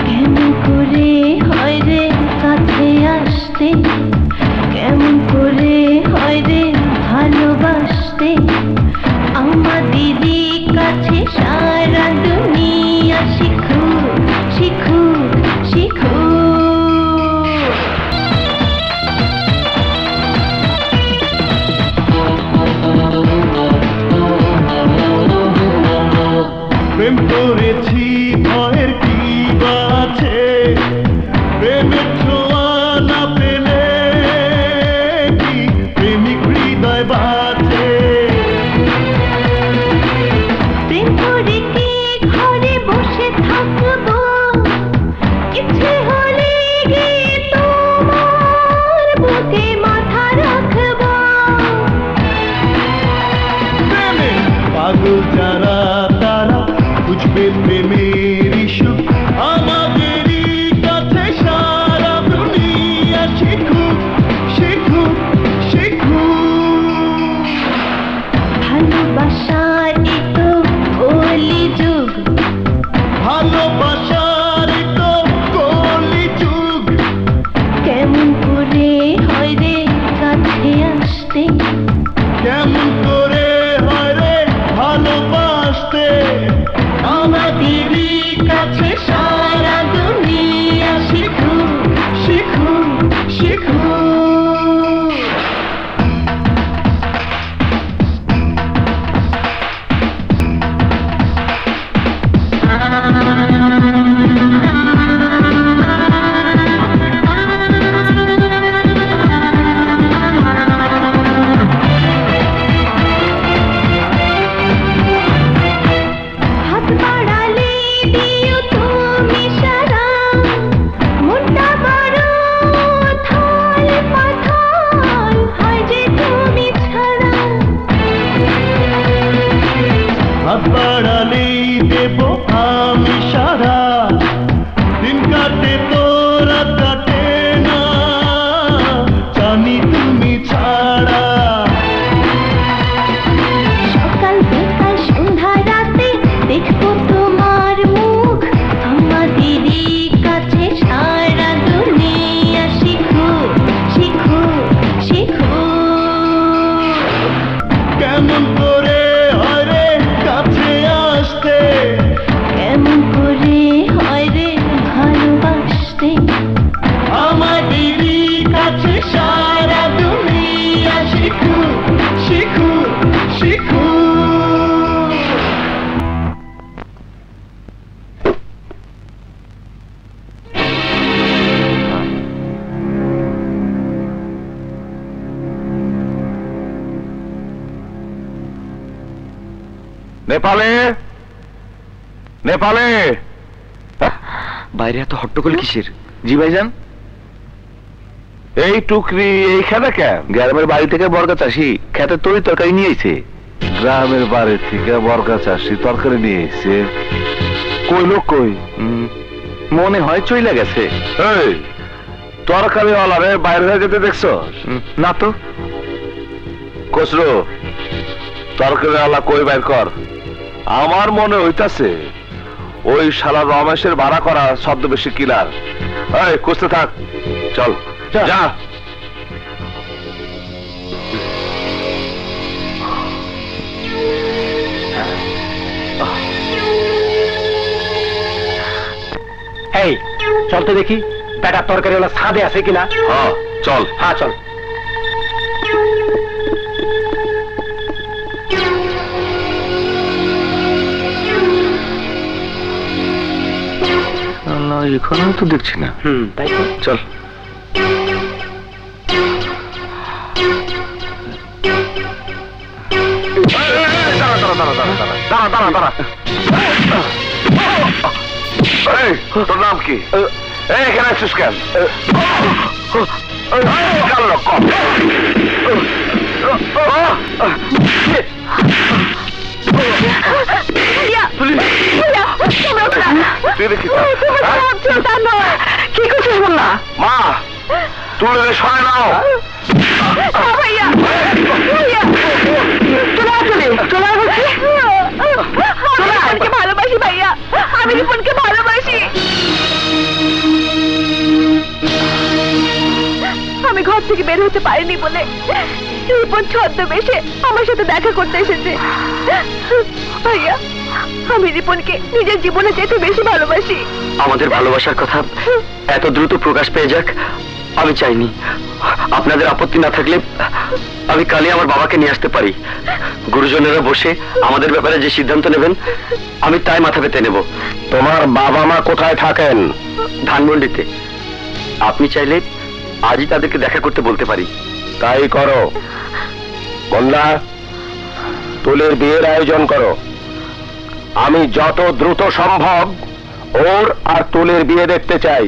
কেমন করে হয় রে কাছে আসতে, কেমন করে হয় রে ভালোবাসতে। আমাদেরই কাছে সারা দুনিয়া শিখুক, শিখুক, শিখুক। প্রেম করেছি ভয়ের কি বা আছে, প্রেমের ছোঁয়া না পেলে কি প্রেমিক হৃদয় বাঁচে। প্রেম করে কি ঘরে বসে থাকবো, ইচ্ছে হলে গিয়ে তোমার বুকে মাথা রাখবো। প্রেমে পাগল যারা তারা বুঝবে প্রেমের সুখ। আমাদেরই কাছে সারা দুনিয়া শিখুক, শিখুক, শিখুক। ভালোবাসার তো কলিযুগ, ভালোবাসার তো কলিযুগ। কেমন করে হয় রে কাছে আসতে, কেমন করে হয় রে ভালোবাসতে। আমাদেরই কাছে সারা নাম ইশারা দিন কাটে তো রাত কাটে না জানি তুমি ছাড়া সকাল বিকাল সন্ধ্যা রাতে দেখবো তোমার মুখ আমাদেরই কাছে সারা দুনিয়া শিখো শিখো শিখো কেমন করে হয় রে কাছে আসতে কেমন করে হয় রে ভালোবাসতে আমাদেরই কাছে সারা দুনিয়া শিখো শিখো শিখো নেপালে নেপালে বাইরে এত হট্টগোল কিসের? জি ভাইজান। এই টুকরি এইখানে কেন? গ্রামের বাড়ি থেকে বর্গা চাষি খেতে তরি তরকারি নিয়ে আইছে। গ্রামের বাড়ি থেকে বর্গা চাষি তরকারি নিয়ে এসে কই লোক কই? মনে হয় চইলা গেছে। এই তরকারি ওয়ালারে বাইরে হয়ে যেতে দেখছো? না তো। খসরু তরকারি ওয়ালা কই বাইর কর। আমার মনে হইতাছে ওই শালা রমেশের ভাড়া করা ছদ্মবেশী কিলার। এই খুঁজতে থাক, চল যা। এই চল তো দেখি বেটা তরকারিওয়ালা ছাদে আছে কিনা। হ্যাঁ চল। হ্যাঁ চল। এখানেও তো দেখছি না। তাই তো। চল। তোর নাম কি? এখানে আসছিস কেন? কি করছিস বললা? মা তুলে সরে নাও। ভালোবাসি ভাইয়া, আমি রিপনকে ভালোবাসি। আমি ঘর থেকে বের হতে পারিনি বলে রিপন ছদ্মবেশে আমার সাথে দেখা করতে এসেছে। ভাইয়া আমি রিপনকে নিজের জীবনে যেতে বেশি ভালোবাসি। আমাদের ভালোবাসার কথা এত দ্রুত প্রকাশ পেয়ে যাক আমি চাইনি। আপনাদের আপত্তি না থাকলে আমি কালই আমার বাবাকে নিয়ে আসতে পারি। গুরুজনেরা বসে আমাদের ব্যাপারে যে সিদ্ধান্ত নেবেন আমি তাই মাথা পেতে নেব। তোমার বাবা মা কোথায় থাকেন? ধানমন্ডিতে। আপনি চাইলে আজই তাদেরকে দেখা করতে বলতে পারি। তাই করো। কন্যা তুলের বিয়ের আয়োজন করো। আমি যত দ্রুত সম্ভব ওর আর তুলের বিয়ে দেখতে চাই।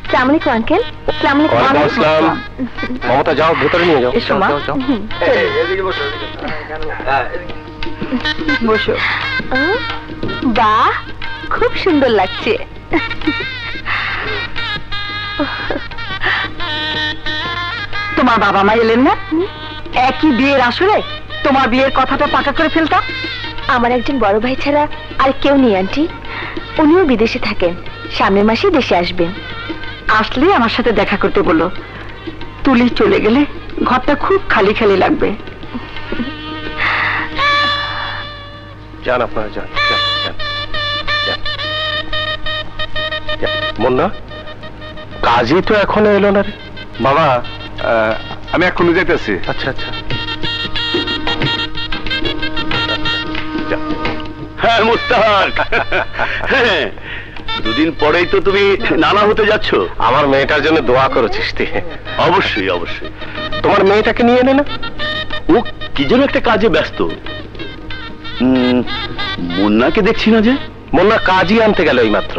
আসসালামু আঙ্কেল। মমতা যাও ভেতরে নিয়ে যাও। বসো। বাহ খুব সুন্দর লাগছে। তোমার বাবা মা এলেন না? একই বিয়ের আসরে তোমার বিয়ের কথাটা পাকা করে ফেলতাম। আমার একজন বড় ভাই ছাড়া আর কেউ নেই আন্টি। উনিও বিদেশে থাকেন, সামনের মাসে দেশে আসবেন। আসলে আমার সাথে দেখা করতে বলো। তুলি চলে গেলে ঘরটা খুব খালি খালি লাগবে। যান আপনারা যান। মুন্না কাজী তো এখনো এলো না রে। বাবা আমি এখনো যেতেছি। আচ্ছা আচ্ছা। হ্যাঁ মুস্তাক, দুদিন পরেই তো তুমি নানা হতে যাচ্ছ। আমার মেয়েটার জন্য দোয়া করেছিস তুই? অবশ্যই অবশ্যই। তোমার মেয়েটাকে নিয়ে নে না। ও কি যেন একটা কাজে ব্যস্ত। মুন্নাকে দেখছি না যে। মুন্না কাজই আনতে গেল এই মাত্র।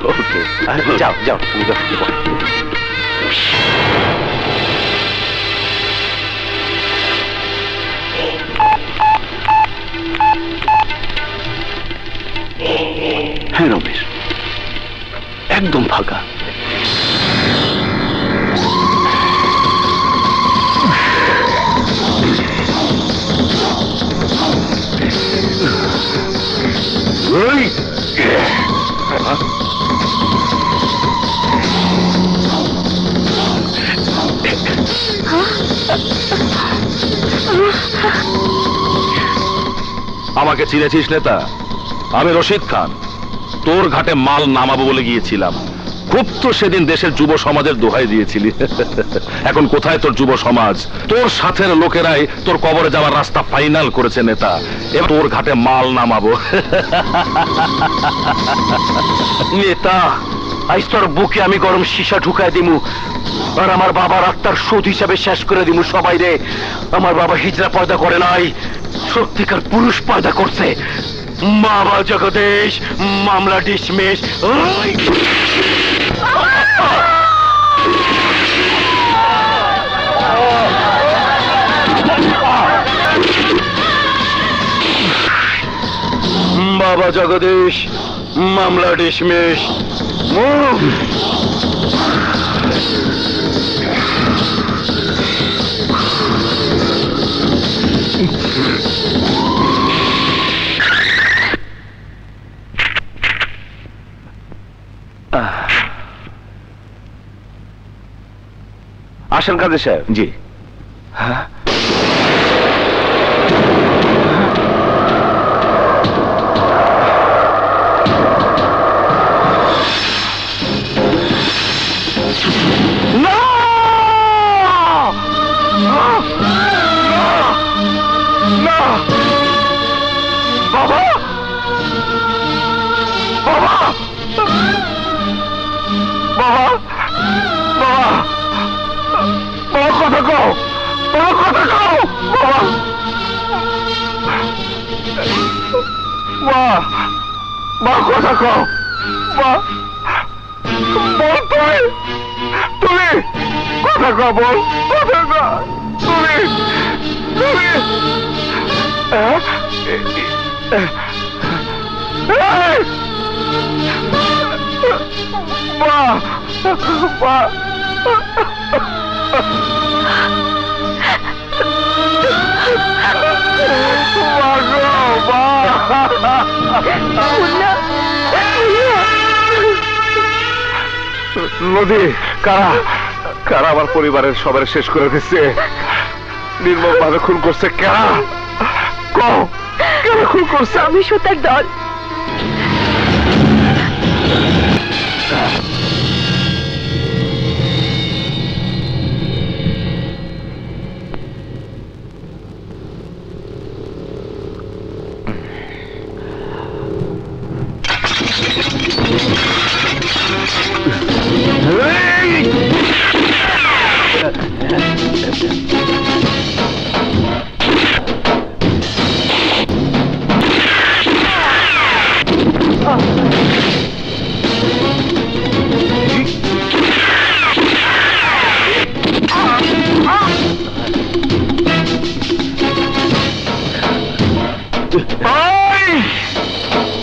ওকে যাও যাও তুমি একদম ফাঁকা। আমাকে চিনেছিস নেতা? আমি রশিদ খান, তোর ঘাটে মাল নামাবো বলে গিয়েছিলাম। খুব তো সেদিন দেশের যুব সমাজের দোহাই দিয়েছিলি। এখন কোথায় তোর যুব সমাজ? তোর সাথের লোকেরাই তোর কবরে যাওয়ার রাস্তা ফাইনাল করেছে নেতা। এবার তোর ঘাটে মাল নামাবো। নেতা, আজ তোর বুকে আমি গরম সীসা ঢুকাই দিমু, আর আমার বাবার আত্মার সুদ হিসাবে শেষ করে দিমু সবাই রে। আমার বাবা হিজরা পয়দা করে নাই, সত্যিকার পুরুষ পয়দা করছে। বাবা জগদীশ, মামলা ডিসমিস। বাবা জগদীশ, মামলা ডিসমিস। আসেন কাজী সাহেব। জি। হ্যাঁ, নদী, কারা কারা আমার পরিবারের সবার শেষ করে দিচ্ছে, নির্মম ভাবে খুন করছে। কারা কারা খুন করছে? আমি সুতার দল।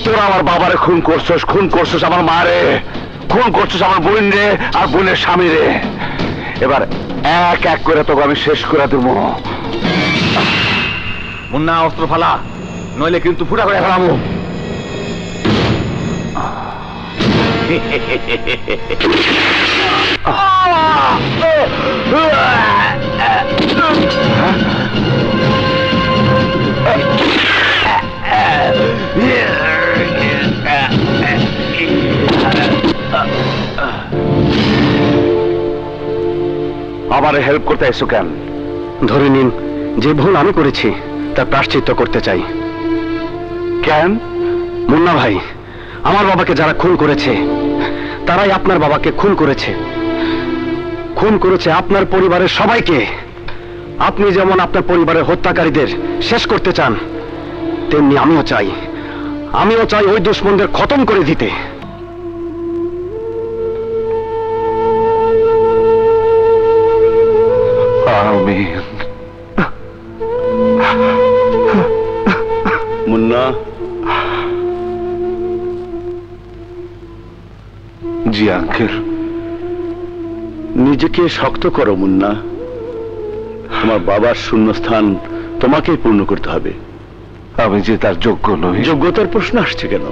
তোরা আমার বাবারে খুন করছস আমার মারে, খুন করছস আমার বোন রে আর বোনের স্বামী রে। এবার এক এক করে তোকে আমি শেষ করে দেব। মুন্না, অস্ত্র ফালা, নইলে কিন্তু ফুটা করে ফেলামো। আমারে হেল্প করতে এসো কেন? ধরে নিন যে ভুল আমি করেছি তার প্রায়শ্চিত্ত করতে চাই। কেন? মুন্না ভাই, আমার বাবাকে যারা খুন করেছে তারাই আপনার বাবাকে খুন করেছে, খুন করেছে আপনার পরিবারের সবাইকে। আপনি যেমন আপনার পরিবারের হত্যাকারীদের শেষ করতে চান, তেমনি আমিও চাই ওই দুশ্মনদের খতম করে দিতে। মুন্না, জি আঙ্কেল। নিজেকে শক্ত করো মুন্না, তোমার বাবার শূন্যস্থান তোমাকেই পূর্ণ করতে হবে। আমি যে তার যোগ্য নই। যোগ্যতার প্রশ্ন আসছে কেন?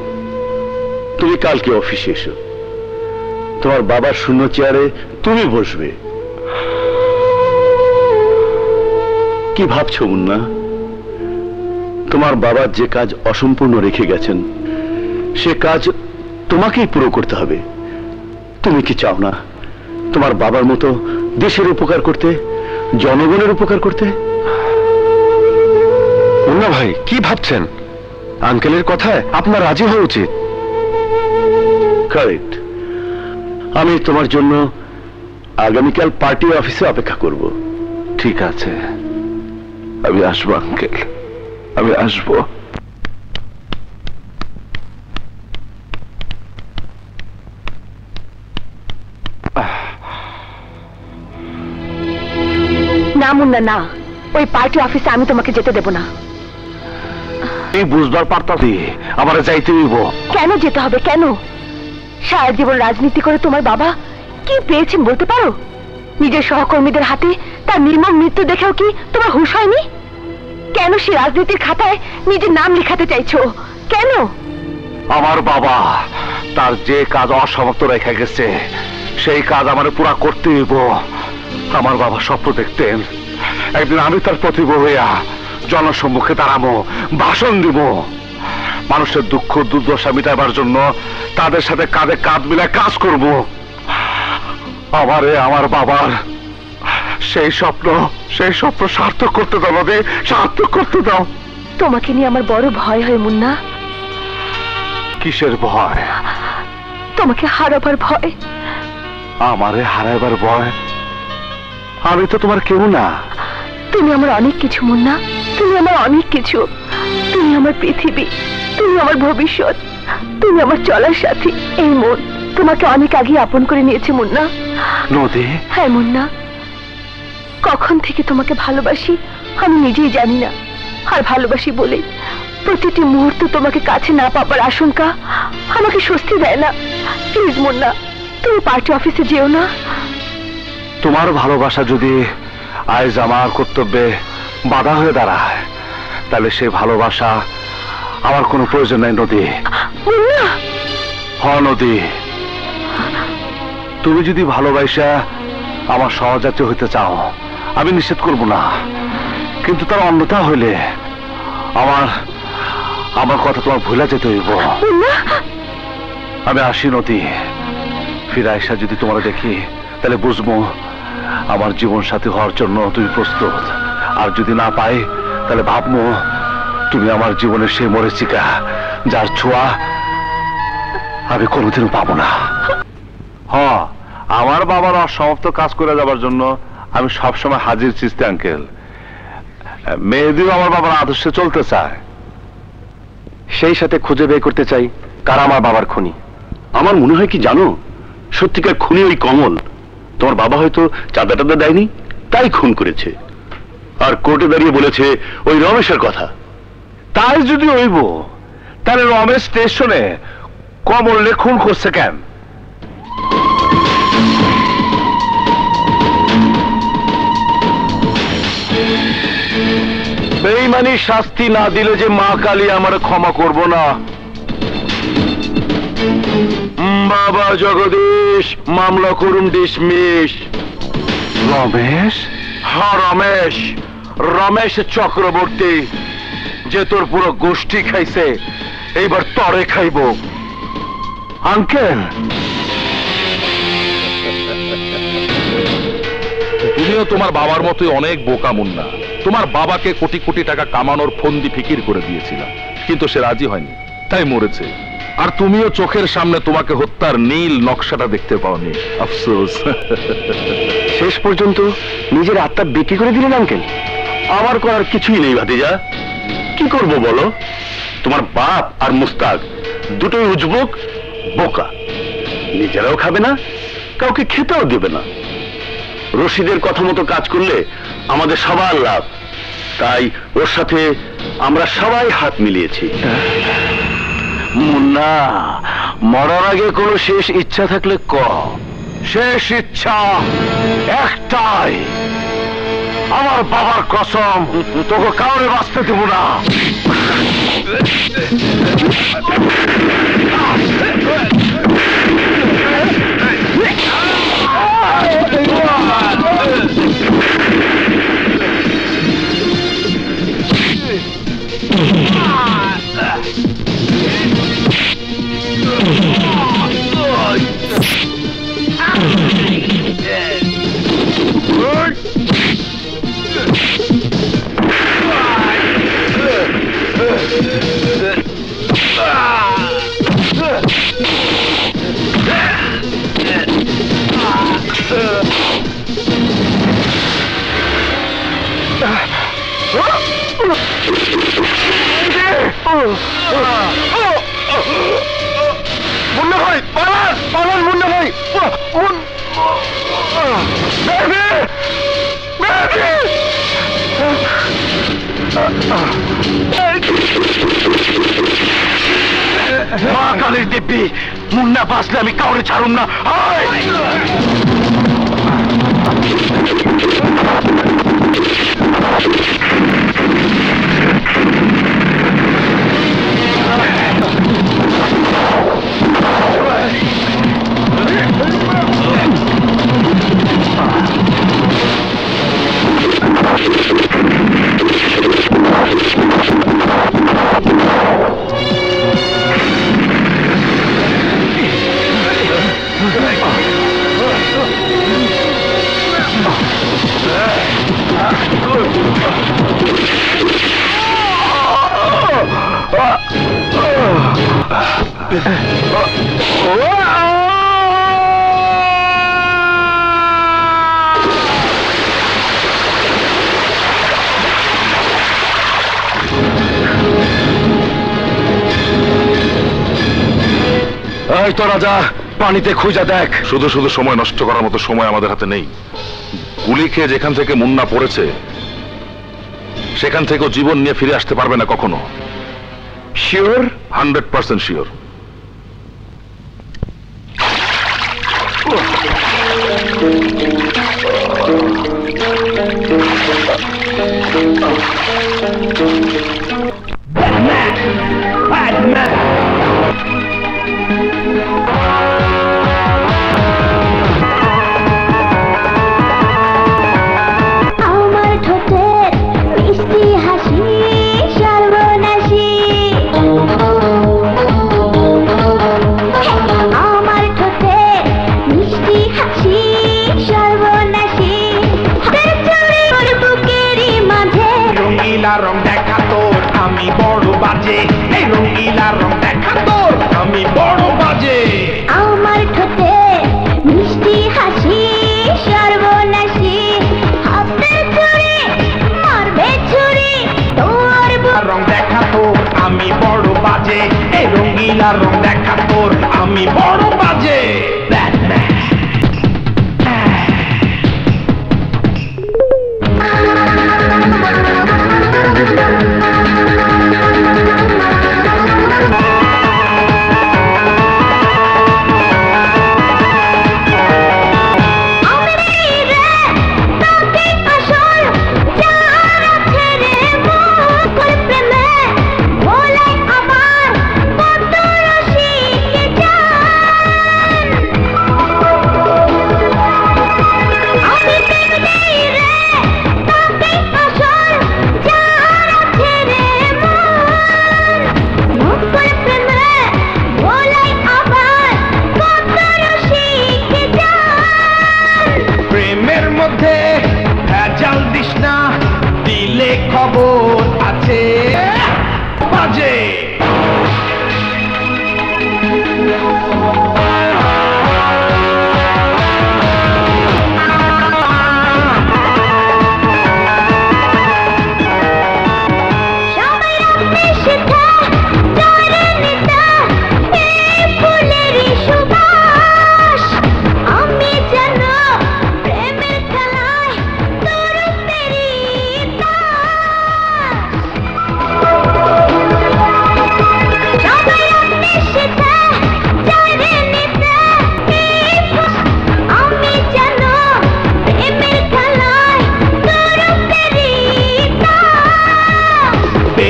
তুমি কালকে অফিসে এসো, তোমার বাবার শূন্য চেয়ারে তুমি বসবে। কি ভাবছো মুন্না? তোমার বাবা যে কাজ অসম্পূর্ণ রেখে গেছেন সে কাজ তোমাকেই পুরো করতে হবে। তুমি কি চাও না তোমার বাবার মতো দেশের উপকার করতে, জনগণের উপকার করতে? মুন্না ভাই কি ভাবছেন? আঙ্কেলের কথায় আপনার রাজি হওয়া উচিত। কারেক্ট। আমি তোমার জন্য আগামীকাল পার্টি অফিসে অপেক্ষা করব। ঠিক আছে, আমি আসবো আঙ্কেল, আমি আসবো। না মুন্না না, ওই পার্টি অফিসে আমি তোমাকে যেতে দেব না। এই বুঝবার পারতাছি আমার যাইতে হইব। কেন যেতে হবে? কেন? সারা জীবন রাজনীতি করে তোমার বাবা কি পেয়েছেন বলতে পারো? নিজের সহকর্মীদের হাতে তার নির্মম মৃত্যু দেখেও কি তোমার হুঁশ হয়নি? কেন সে রাজনীতির খাতায় নিজের নাম লেখাতে চাইছো? কেন? আমার বাবা তার যে কাজ অসমাপ্ত রেখে গেছে সেই কাজ আমার পুরা করতে হইব। আমার বাবা স্বপ্ন দেখতেন একদিন আমি তার প্রতিভ হইয়া জনসম্মুখে দাঁড়াবো, ভাষণ দিব, মানুষের দুঃখ দুর্দশা মিটাবার জন্য তাদের সাথে কাঁধে কাঁধ মিলায় কাজ করব। আমারে আমার বাবার সেই স্বপ্ন সার্থক করতে দাও নদী, সার্থক করতে দাও। তোমাকে নিয়ে আমার বড় ভয় হয় মুন্না। কিসের ভয়? তোমাকে হারাবার ভয়। আমারে হারাইবার ভয়? আমি তো তোমার কেউ না। তুমি আমার অনেক কিছু মুন্না, তুমি আমার অনেক কিছু। তুমি আমার পৃথিবী, তুমি আমার ভবিষ্যৎ, তুমি আমার চলার সাথী। এই মন তোমাকে অনেক আগে আপন করে নিয়েছে মুন্না। নদী? হ্যাঁ মুন্না, কখন থেকে তোমাকে ভালোবাসি আমি নিজেই জানি না। আর ভালোবাসি বলে প্রতিটি মুহূর্ত তোমাকে কাছে না পাবার আশঙ্কা আমাকে স্বস্তি দেয় না। প্লিজ মুন্না, তুমি পার্টি অফিসে যেও না। তোমার ভালোবাসা যদি আজ আমার কর্তব্যে বাধা হয়ে দাঁড়ায় তাহলে সেই ভালোবাসা আমার কোনো প্রয়োজন নাই নদী। হ নদী, তুমি যদি ভালোবাসা আমার সহযাত্রী হইতে চাও আমি নিষেধ করব না, কিন্তু তার অন্যথা হইলে আমার কথা তোমার ভুলে যেতে হইব। আমি আসি নদী, ফিরে আইসা যদি তোমার দেখি তাহলে বুঝবো আমার জীবন সাথী হওয়ার জন্য তুমি প্রস্তুত। আর যদি না পাই তাহলে ভাববো তুমি আমার জীবনের সেই মরীচিকা যার ছোঁয়া আমি কোনোদিনও পাবো না। হ্যাঁ, আমার বাবার অসমাপ্ত কাজ করে যাবার জন্য আমি সবসময় হাজির চিস্তি আঙ্কেল। মেহেদিও আমার বাবার আদর্শে চলতে চায়। সেই সাথে খুঁজে বের করতে চাই কারা আমার বাবার খুনি। আমার মনে হয় কি জানো, সত্যিকার খুনি ওই কমল। তোমার বাবা হয়তো চাঁদা টাদা দেয়নি তাই খুন করেছে, আর কোর্টে দাঁড়িয়ে বলেছে ওই রমেশের কথা। তাই যদি হইব তাহলে রমেশ স্টেশনে কমলে খুন করছে কেন? বেঈমানি শাস্তি না দিলে যে মা কালী আমার ক্ষমা করব না। বাবা জগদীশ, মামলা করুন ডিসমিস। রমেশ? হ্যাঁ রমেশ, রমেশ চক্রবর্তী, যে তোর পুরো গোষ্ঠী খাইছে এইবার তরে খাইব। আঙ্কেল, তুমিও তোমার বাবার মতোই অনেক বোকা মুন্না। তোমার বাবাকে কোটি কোটি টাকা কামানোর ফন্দি ফিকির করে দিয়েছিলাম, কিন্তু সে রাজি হয়নি, তাই মরেছে। আর তুমিও চোখের সামনে তোমাকে হত্যার নীল নকশাটা দেখতে পাওনি, আফসোস। শেষ পর্যন্ত নিজের আত্মা বিক্রি করে দিলেন আঙ্কেল। আমার করার কিছুই নেই ভাতিজা, কি করব বলো? তোমার বাপ আর মুস্তাক দুটোই উজবুক, বোকা, নিজেরাও খাবে না, কাউকে খেতেও দেবে না। রশিদের কথা মতো কাজ করলে আমাদের সবার লাভ, তাই ওর সাথে আমরা সবাই হাত মিলিয়েছি। মুন্না, মরার আগে কোনো শেষ ইচ্ছা থাকলে ক। শেষ ইচ্ছা একটাই, আমার বাবার কসম, তোকে কাউরে বাঁচতে দেব না। মুন্না ভাই, পালান পালান মুন্না ভাই। মা কালীর দিব্যি, মুন্না বাঁচলে আমি কাউরে ছাড়ুম না। এই তো রাজা, পানিতে খুঁজে দেখ। শুধু শুধু সময় নষ্ট করার মতো সময় আমাদের হাতে নেই। গুলি খেয়ে যেখান থেকে মুন্না পড়েছে সেখান থেকেও জীবন নিয়ে ফিরে আসতে পারবে না কখনো। শিওর? 100% শিওর। আমার ঠোঁটের মিষ্টি হাসি সর্বনাশী, আমার ঠোঁটের মিষ্টি হাসি সর্বনাশী, হাতের বুকেরই মাঝে রঙিলা রং দেখা তোর আমি বড় বাজে, এই রঙিলা রং দেখা তোর আমি বড় বাজে। আমার ঠোঁটের মিষ্টি হাসি সর্বনাশী, হাতের ছুরি মারবে ছুরি তোর রং দেখা তোর আমি বড় বাজে, এই রঙিলা রং দেখা তোর আমি বড় বাজে। ভোলাই আমার কত রসিক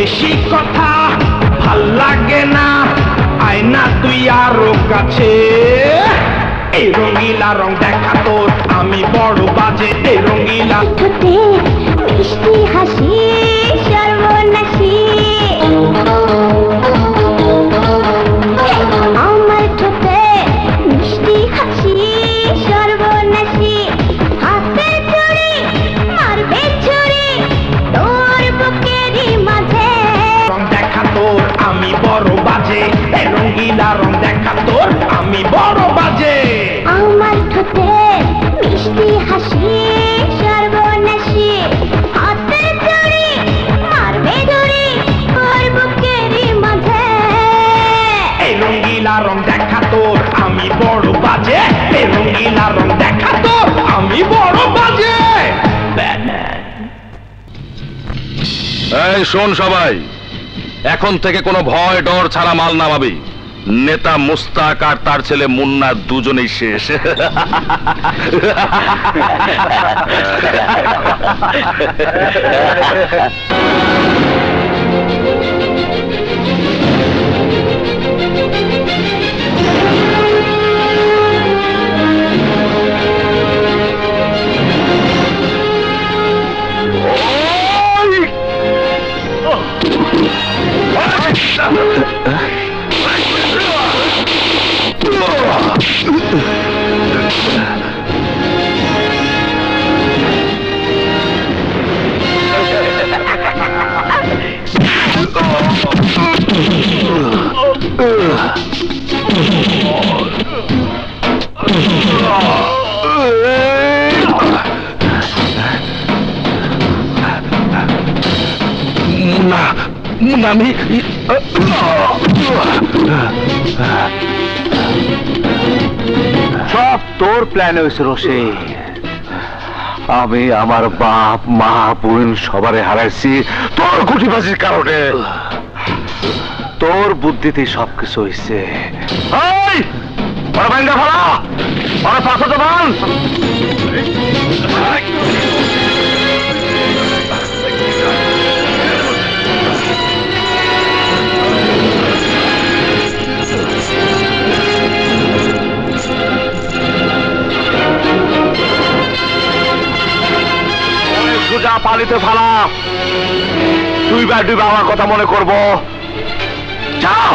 বেশি কথা ভাল লাগে না, আয় না তুই আরো কাছে। এই রঙিলা রং দেখা তোর আমি বড় বাজে, এই রঙিলা ঠোঁটে মিষ্টি হাসি সর্বনাশী, আমার ঠোঁটে মিষ্টি হাসি সর্বনাশী, হাতের চুড়ি মারবে ছুরি তোর বুকেরই মাঝে। রং দেখা তোর আমি বড় বাজে, এই রঙিলা রং দেখা তোর আমি বড় বাজে। আমার ঠোঁটে মিষ্টি হাসি সর্বনাশী, হাতের চুড়ি মারবে ছুরি তোর বুকেরই মাঝে। এই রঙিলা রং দেখা তোর আমি বড় বাজে, এই রঙিলা রং দেখা তোর আমি বড় বাজে। এই শোন সবাই, এখন থেকে কোনো ভয় ডর ছাড়া মাল নামাবি। নেতা মুস্তাক আর তার ছেলে মুন্না দুজনেই শেষ। আমি সব তোর প্ল্যান হয়েছে রসে। আমি আমার বাপ মা বোন সবারে হারাইছি তোর গুটিবাজির কারণে। তোর বুদ্ধিতে সবকিছু হয়েছে। সোজা পালিতে ফালা, দুইবার আমার কথা মনে করবো। যাও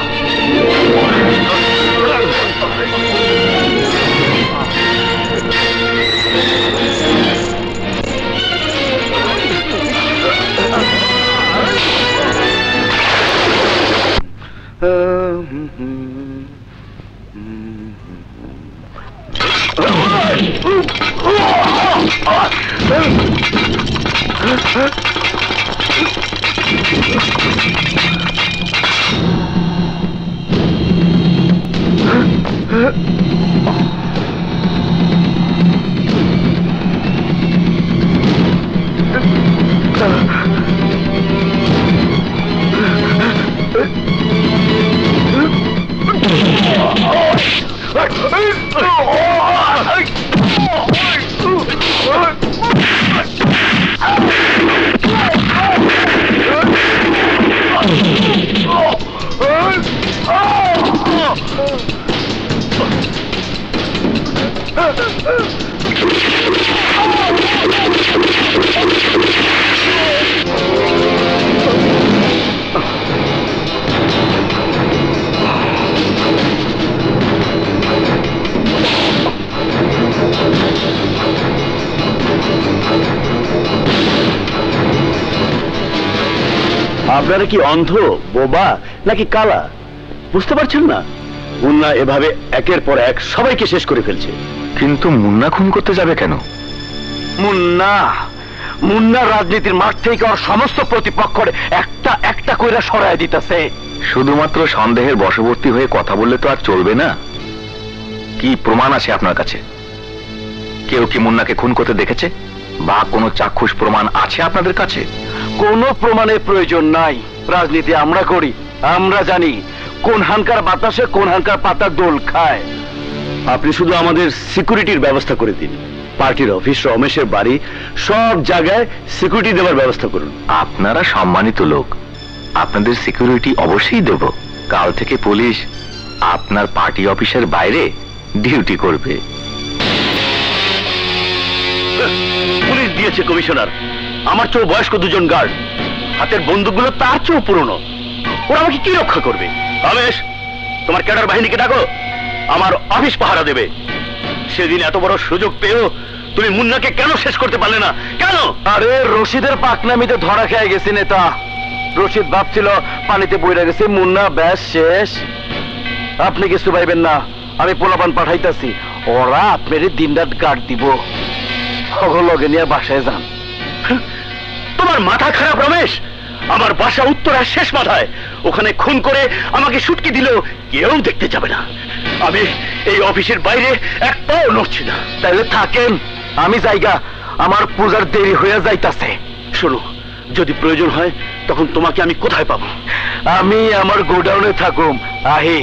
আপনারা কি অন্ধ, বোবা নাকি কালা বুঝতে পারছেন না? মুন্না এভাবে একের পর এক সবাইকে শেষ করে ফেলছে। কিন্তু মুন্না খুন করতে যাবে কেন? মুন্না রাজনীতির মাঠ থেকে ওর সমস্ত প্রতিপক্ষের একটা একটা কইরা সরায় দিতেছে। শুধুমাত্র সন্দেহের বশবর্তী হয়ে কথা বললে তো আর চলবে না। কি প্রমাণ আছে আপনার কাছে? কেউ কি মুন্নাকে খুন করতে দেখেছে বা কোনো চাক্ষুষ প্রমাণ আছে আপনাদের কাছে? কোনো প্রমাণের প্রয়োজন নাই। রাজনীতি আমরা করি, আমরা জানি কোন হানকার বাতাসে কোন হানকার পাতা দোল খায়। আপনি শুধু আমাদের সিকিউরিটির ব্যবস্থা করে দিন। পার্টির অফিস, রমেশের বাড়ি, সব জায়গায় সিকিউরিটি দেওয়ার ব্যবস্থা করুন। আপনারা সম্মানিত লোক, আপনাদের সিকিউরিটি অবশ্যই দেব। কাল থেকে পুলিশ আপনার পার্টি অফিসের বাইরে ডিউটি করবে। পুলিশ দিয়েছে কমিশনার, আমার চেয়েও বয়স্ক দুজন গার্ড, হাতের বন্দুকগুলো তার চেয়েও পুরনো। ওরা আমাকে কি রক্ষা করবে? রমেশ, তোমার ক্যাডার বাহিনীকে ডাকো, আমার অফিস পাহারা দেবে। সেদিন এত বড় সুযোগ পেয়েও তুমি মুন্নাকে কেন শেষ করতে পারলে না? কেন? আরে রশিদের পাকনামিতে ধরা খেয়ে গেছি নেতা। রশিদ ভাবছিল পানিতে বইরা গেছে, মুন্না ব্যাস শেষ। আপনি কিছু পাইবেন না, আমি পোলাপান পাঠাইতাছি, ওরা আপনার দিন রাত গার্ড দিব। লগে নিয়ে বাসায় যান। তোমার মাথা খারাপ রমেশ? আমার বাসা উত্তরার শেষ মাথায়, ওখানে খুন করে আমাকে সুটকি দিলেও কেউ দেখতে যাবে না। আমি এই অফিসের বাইরে এক পাও নড়ছি না। তাইলে থাকেন, আমি যাইগা, আমার পূজার দেরি হয়ে যাইতাছে। শোনো, যদি প্রয়োজন হয় তখন তোমাকে আমি কোথায় পাবো? আমি আমার গোডাউনে থাকুম, আহি।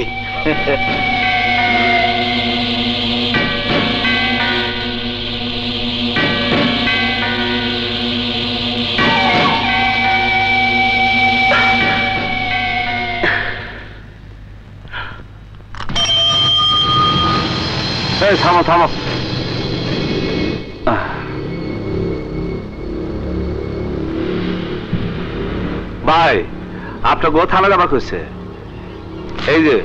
থামো থামো। ভাই, আপনার গো থানা যাবার কইছে। এই যে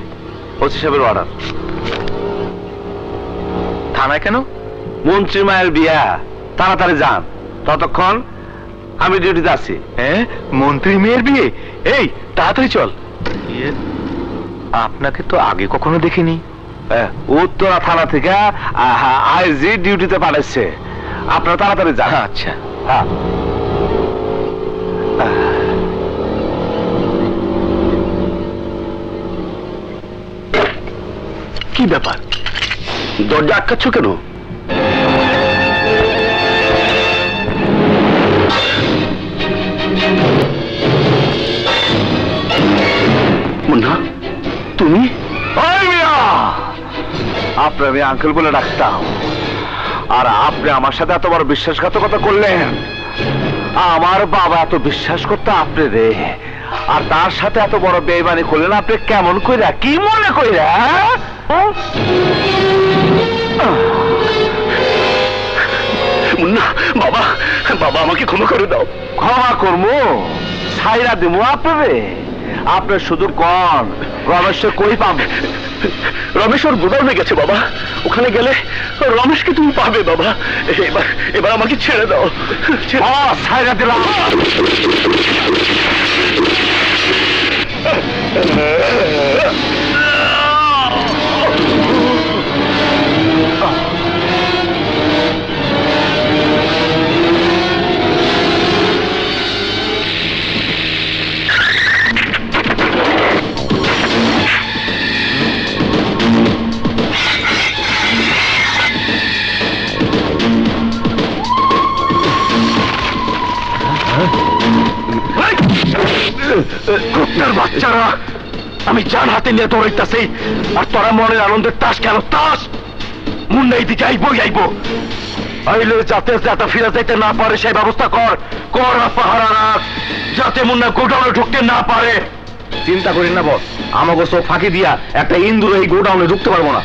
ওসি সাহেবের অর্ডার। থানায় কেন? মন্ত্রী মায়ের বিয়া, তাড়াতাড়ি যান, ততক্ষণ আমি ডিউটিতে আছি। হ্যাঁ, মন্ত্রী মেয়ের বিয়ে? এই তাড়াতাড়ি চল। আপনাকে তো আগে কখনো দেখিনি। উত্তরা থানা থেকে আইজি ডিউটিতে পাঠাচ্ছে, আপনারা তাড়াতাড়ি যান। আচ্ছা। হ্যাঁ, কি ব্যাপার? দরজা আটকাচ্ছ কেন? মুন্না, তুমি? আপনি আমি আঙ্কেল বলে ডাকতাম, আর আপনি আমার সাথে এত বড় বিশ্বাসঘাতকতা করলেন। আমার বাবা এত বিশ্বাস করতো আপনি রে, আর তার সাথে এত বড় বেইমানি করলেন আপনি কেমন কইরা, কি মনে কইরা? মুন্না, বাবা, বাবা আমাকে ক্ষমা করে দাও। ক্ষমা করবো? ছাইরা দেবো আপনারে? আপনি শুধু কন রমেশকে কই পাবে? রমেশ ওর গোডাউনে গেছে বাবা, ওখানে গেলে রমেশকে তুমি পাবে বাবা। এবার এবার আমাকে ছেড়ে দাও। ছাইরা দিলাম। কুত্তার বাচ্চারা, আমি জান হাতে নিয়ে দৌড়াইতেছি, আর তোরা মনের আনন্দের তাস কেন? তাস মুন্না এইদিকে আইবই আইব। আইলে যাতে যাতে ফিরে যাইতে না পারে সেই ব্যবস্থা কর, কর পাহারা রাখ, যাতে মুন্না গোডাউনে ঢুকতে না পারে। চিন্তা করি না বস, আমাকে চোখ ফাঁকি দিয়া একটা ইন্দুর এই গোডাউনে ঢুকতে পারবো না।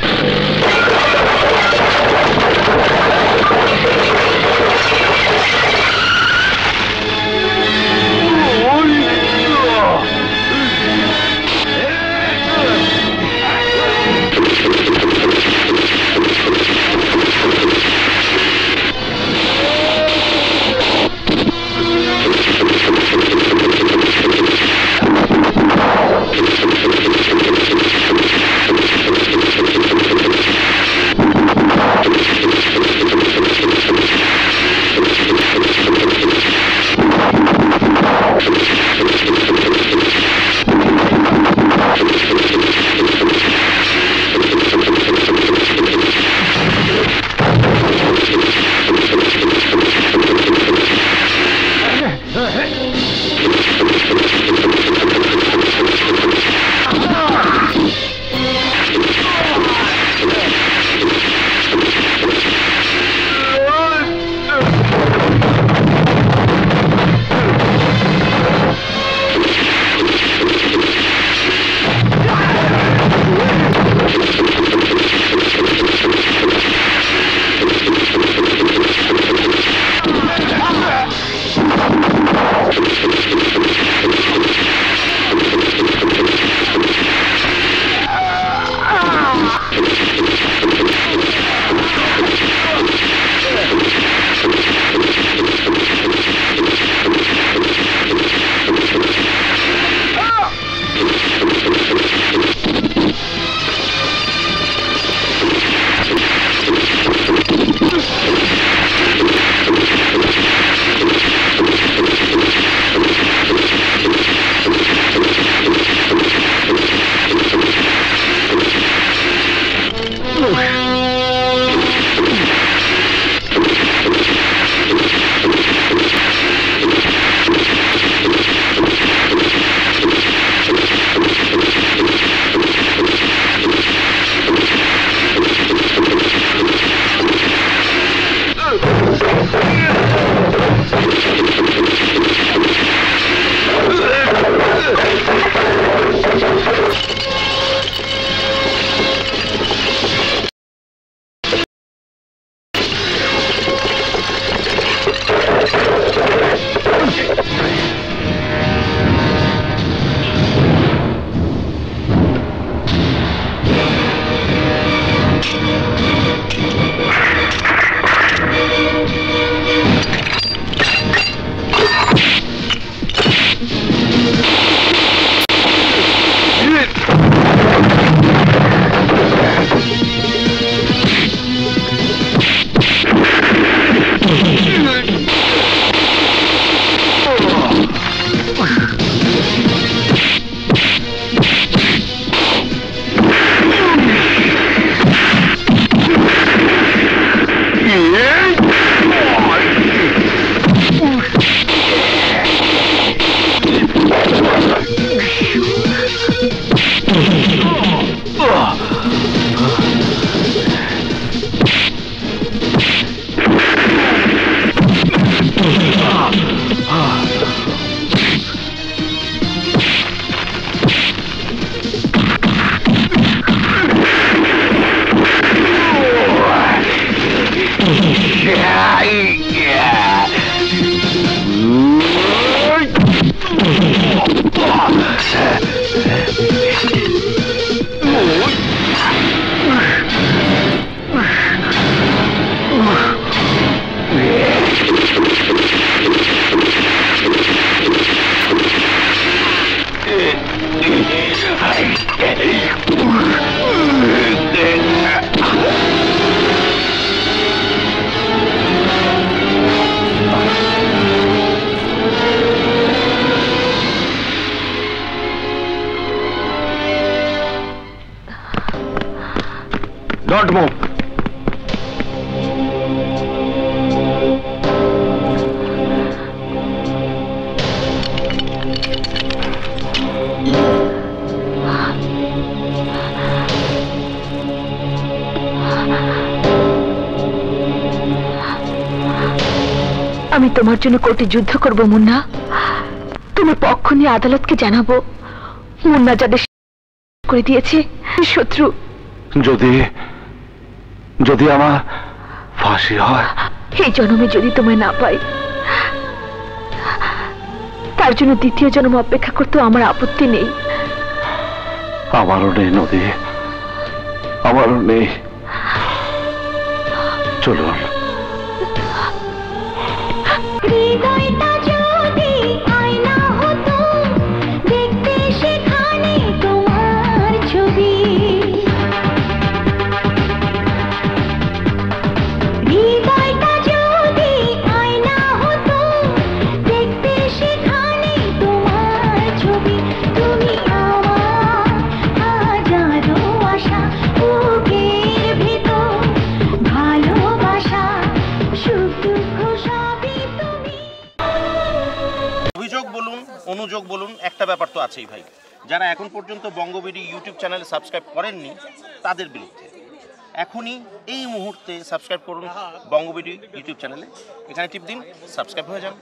Don't move. আমি তোমার জন্য কোর্টে যুদ্ধ করব মুন্না। তোমার পক্ষ নিয়ে আদালতকে জানাবো মুন্না যাদের করে দিয়েছে শত্রু। যদি যদি আমার ফাঁসি হয়, এই জন্মে যদি তোমায় না পাই, তার জন্য দ্বিতীয় জন্ম অপেক্ষা করতে আমার আপত্তি নেই। আমারও নেই নদী, আমারও নেই। চলুন। হৃদয়টা যদি আয়না হতো, দেখতে সেখানে তোমার ছবি। হৃদয়টা যদি আয়না হতো, দেখতে সেখানে তোমার ছবি। তুমি আমার হাজারো আশা, বুকের ভেতর ভালোবাসা, সুখ দুঃখ সবই তুমি। অভিযোগ বলুন, অনুযোগ বলুন, একটা ব্যাপার তো আছেই ভাই। যারা এখন পর্যন্ত বঙ্গবিডি ইউটিউব চ্যানেল সাবস্ক্রাইব করেননি তাদের বিরুদ্ধে এখনই এই মুহূর্তে সাবস্ক্রাইব করুন বঙ্গবিডি ইউটিউব চ্যানেলে। এখানে টিপ দিন, সাবস্ক্রাইব হয়ে যান।